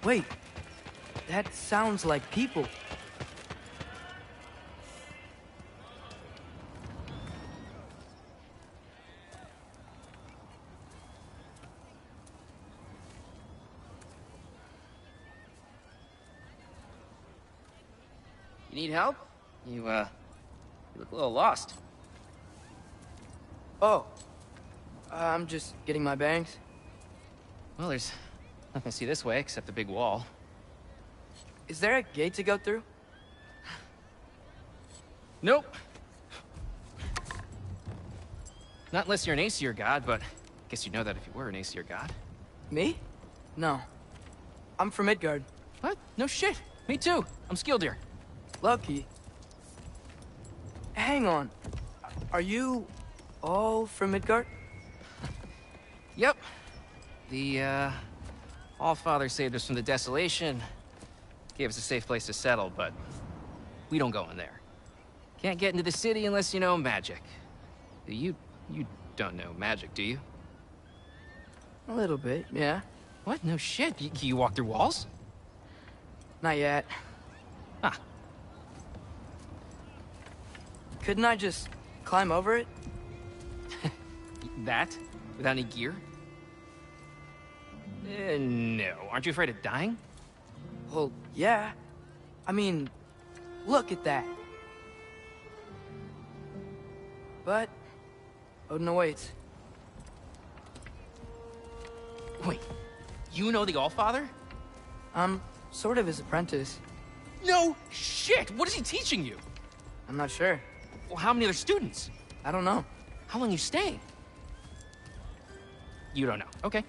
Wait, that sounds like people. You need help? You look a little lost. Oh, I'm just getting my bearings. Well, there's nothing to see this way except the big wall. Is there a gate to go through? Nope. Not unless you're an Aesir god, but I guess you'd know that if you were an Aesir god. Me? No. I'm from Midgard. What? No shit. Me too. I'm Skildir. Lucky. Hang on. Are you all from Midgard? Yep. The, Allfather saved us from the desolation. Gave us a safe place to settle, but we don't go in there. Can't get into the city unless you know magic. You don't know magic, do you? A little bit, yeah. What? No shit. You walk through walls? Not yet. Ah. Couldn't I just climb over it? That? Without any gear? No. Aren't you afraid of dying? Well, yeah. I mean, look at that. But Odin awaits. Wait, you know the Allfather? I'm sort of his apprentice. No shit! What is he teaching you? I'm not sure. Well, how many other students? I don't know. How long you staying? You don't know. Okay.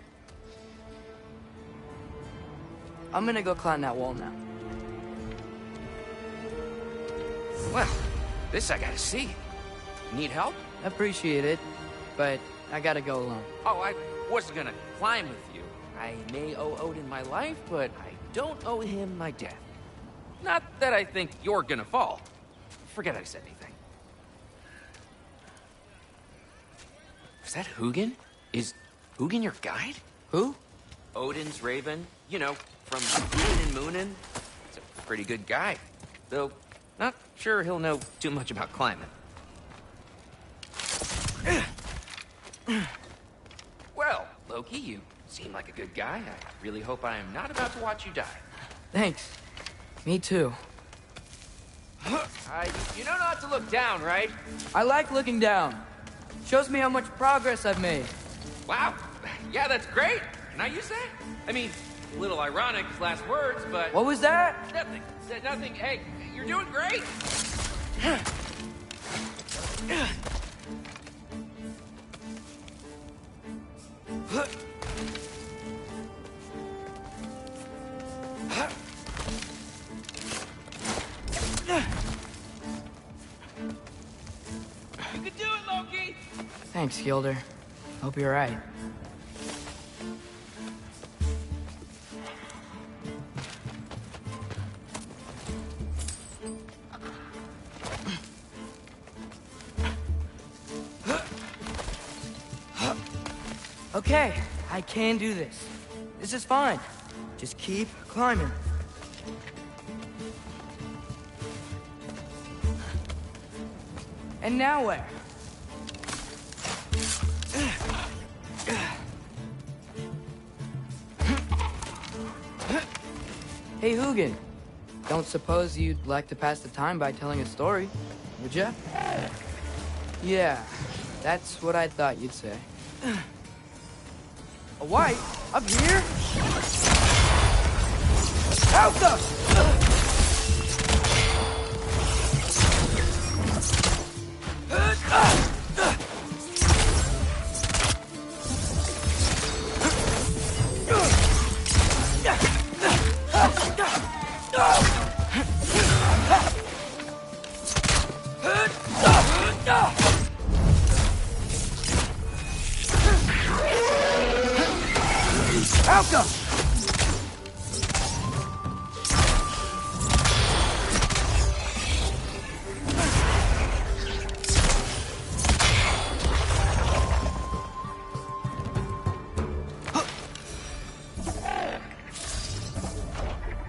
I'm gonna go climb that wall now. Well, this I gotta see. Need help? Appreciate it, but I gotta go alone. Oh, I wasn't gonna climb with you. I may owe Odin my life, but I don't owe him my death. Not that I think you're gonna fall. Forget I said anything. Is that Hugin? Is Hugin your guide? Who? Odin's raven. You know, from Moonin and Moonin. He's a pretty good guy. Though, not sure he'll know too much about climbing. Well, Loki, you seem like a good guy. I really hope I am not about to watch you die. Thanks. Me too. You know not to look down, right? I like looking down. Shows me how much progress I've made. Wow. Yeah, that's great. Can I use that? I mean, a little ironic, his last words, but... What was that? Nothing. Said nothing. Hey, you're doing great. You can do it, Loki! Thanks, Gilder. Hope you're right. Okay, I can do this. This is fine. Just keep climbing. And now where? Hey, Hugin. Don't suppose you'd like to pass the time by telling a story, would ya? Yeah, that's what I thought you'd say. A wife? Up here?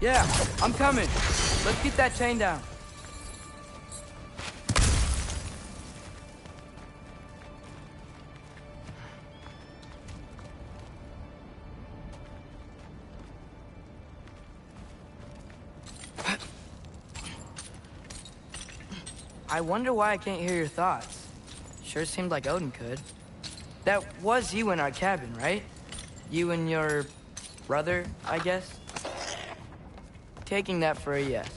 Yeah, I'm coming. Let's get that chain down. I wonder why I can't hear your thoughts. Sure seemed like Odin could. That was you in our cabin, right? You and your brother, I guess? Taking that for a yes.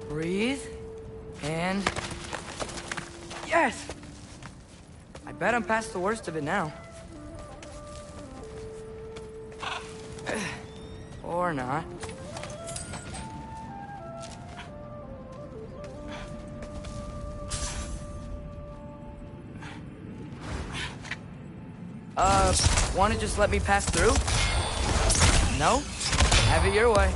Breathe. And... yes! I bet I'm past the worst of it now. Or not. Wanna just let me pass through? No? Have it your way.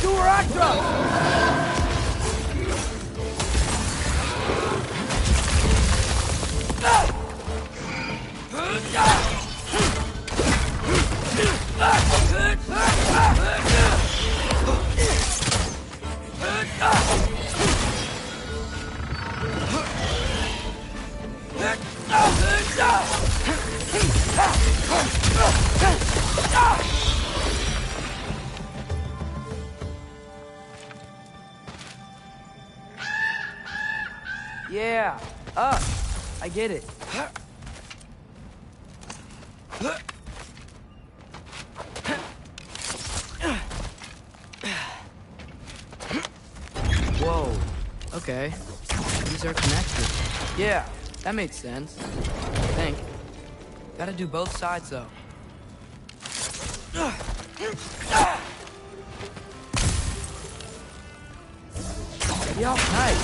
Do a rock drop! Yeah, up. I get it. Whoa. Okay. These are connected. Yeah, that makes sense. I think. Gotta do both sides, though. Be all right.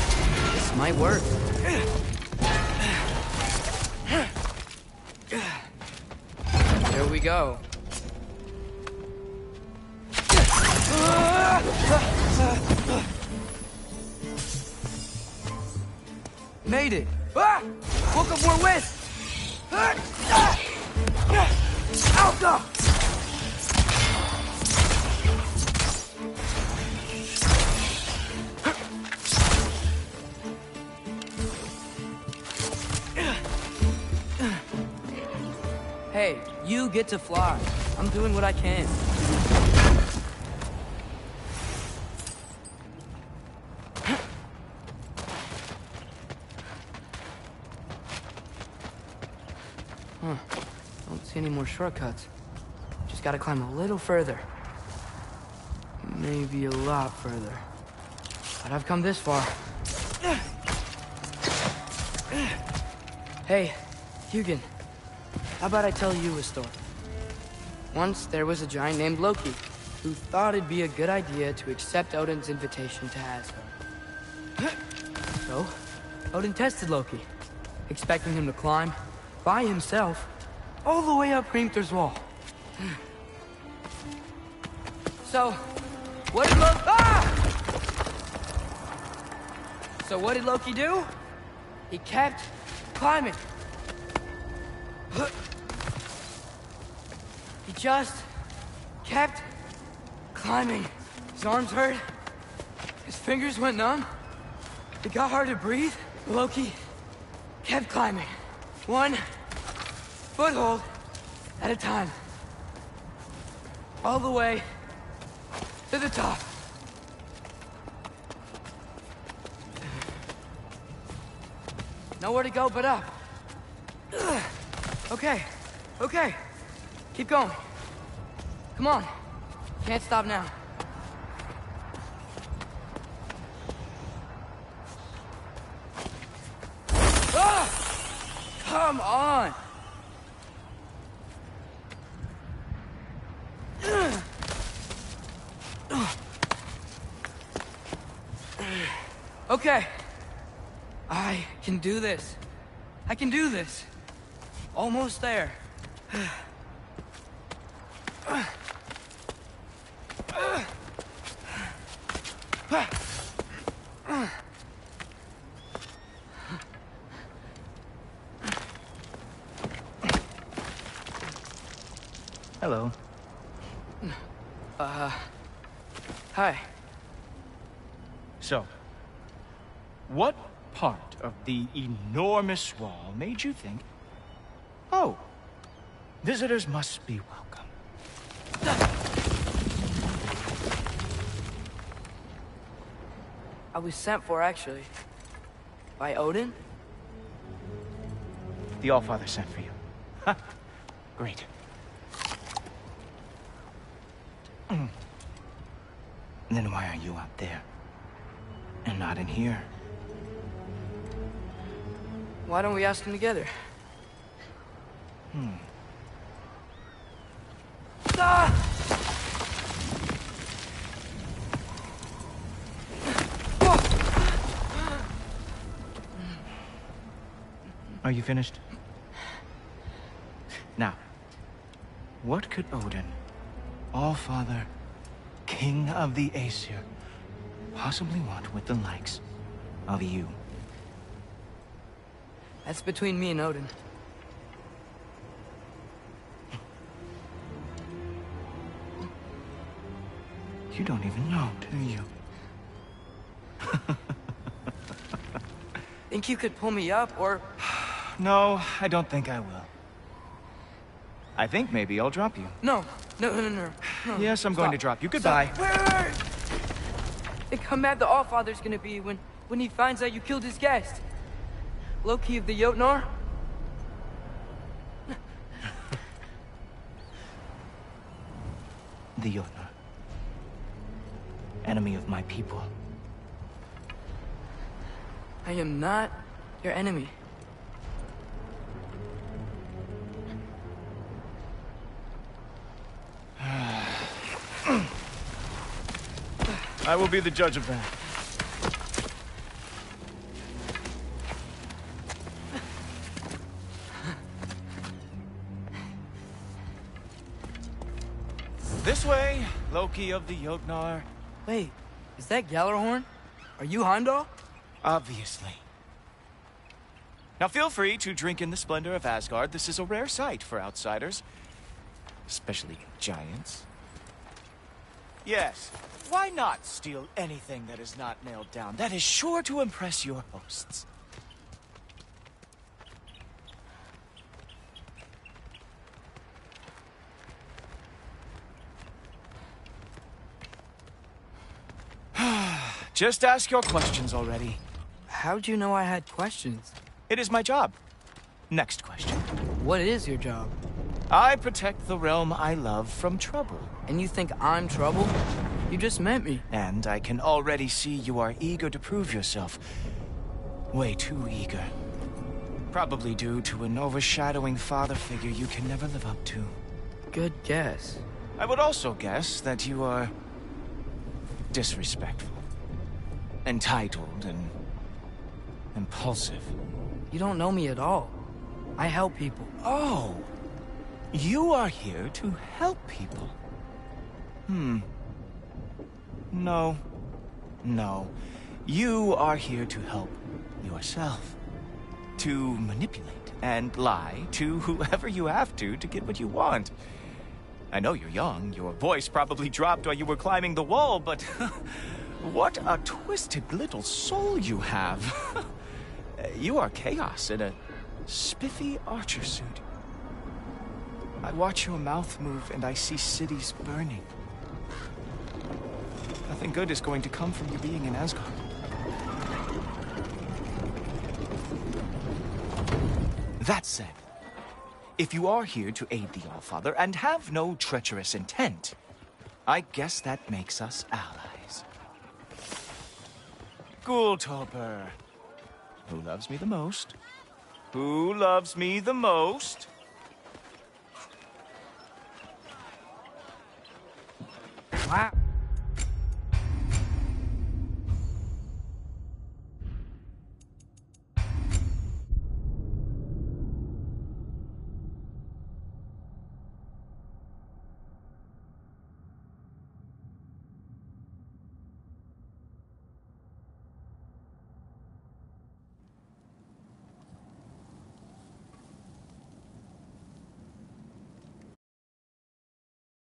This might work. There we go. Made it. Woke up more with. Alka! Hey, you get to fly. I'm doing what I can. Don't see any more shortcuts. Just gotta climb a little further. Maybe a lot further. But I've come this far. Hey, Hugin. How about I tell you a story? Once there was a giant named Loki, who thought it'd be a good idea to accept Odin's invitation to Asgard. So, Odin tested Loki, expecting him to climb, by himself, all the way up Hrimthur's wall. So, what did what did Loki do? He kept climbing. He just kept climbing. His arms hurt. His fingers went numb. It got hard to breathe. Loki kept climbing. One foothold at a time. All the way to the top. Nowhere to go but up. Okay, okay. Keep going. Come on. Can't stop now. Ah! Come on! Okay. I can do this. I can do this. Almost there. Hello. Hi. So, what part of the enormous wall made you think, oh, visitors must be welcome? I was sent for, actually. By Odin? The Allfather sent for you. Huh. Great. Then why are you out there? And not in here? Why don't we ask them together? Ah! Are you finished? Now, what could Odin, Allfather, King of the Aesir, possibly want with the likes of you? That's between me and Odin. You don't even know, do you? Think you could pull me up, or... No, I don't think I will. I think maybe I'll drop you. No. Yes, I'm going to drop you. Goodbye. Wait. Think how mad the Allfather's gonna be when he finds out you killed his guest. Loki of the Jotnar? The Jotnar. Enemy of my people. I am not your enemy. I will be the judge of that. This way, Loki of the Jotnar. Wait, is that Gjallarhorn? Are you Heimdall? Obviously. Now feel free to drink in the splendor of Asgard. This is a rare sight for outsiders. Especially giants. Yes, why not steal anything that is not nailed down? That is sure to impress your hosts. Just ask your questions already. How'd you know I had questions? It is my job. Next question. What is your job? I protect the realm I love from trouble. And you think I'm trouble? You just met me. And I can already see you are eager to prove yourself. Way too eager. Probably due to an overshadowing father figure you can never live up to. Good guess. I would also guess that you are disrespectful, entitled, and impulsive. You don't know me at all. I help people. Oh, you are here to help people. No. You are here to help yourself. To manipulate and lie to whoever you have to get what you want. I know you're young. Your voice probably dropped while you were climbing the wall, but what a twisted little soul you have. You are chaos in a spiffy archer suit. I watch your mouth move and I see cities burning. Nothing good is going to come from you being in Asgard. That said, if you are here to aid the Allfather and have no treacherous intent, I guess that makes us allies. Ghoultoper. Who loves me the most? Who loves me the most? Wow.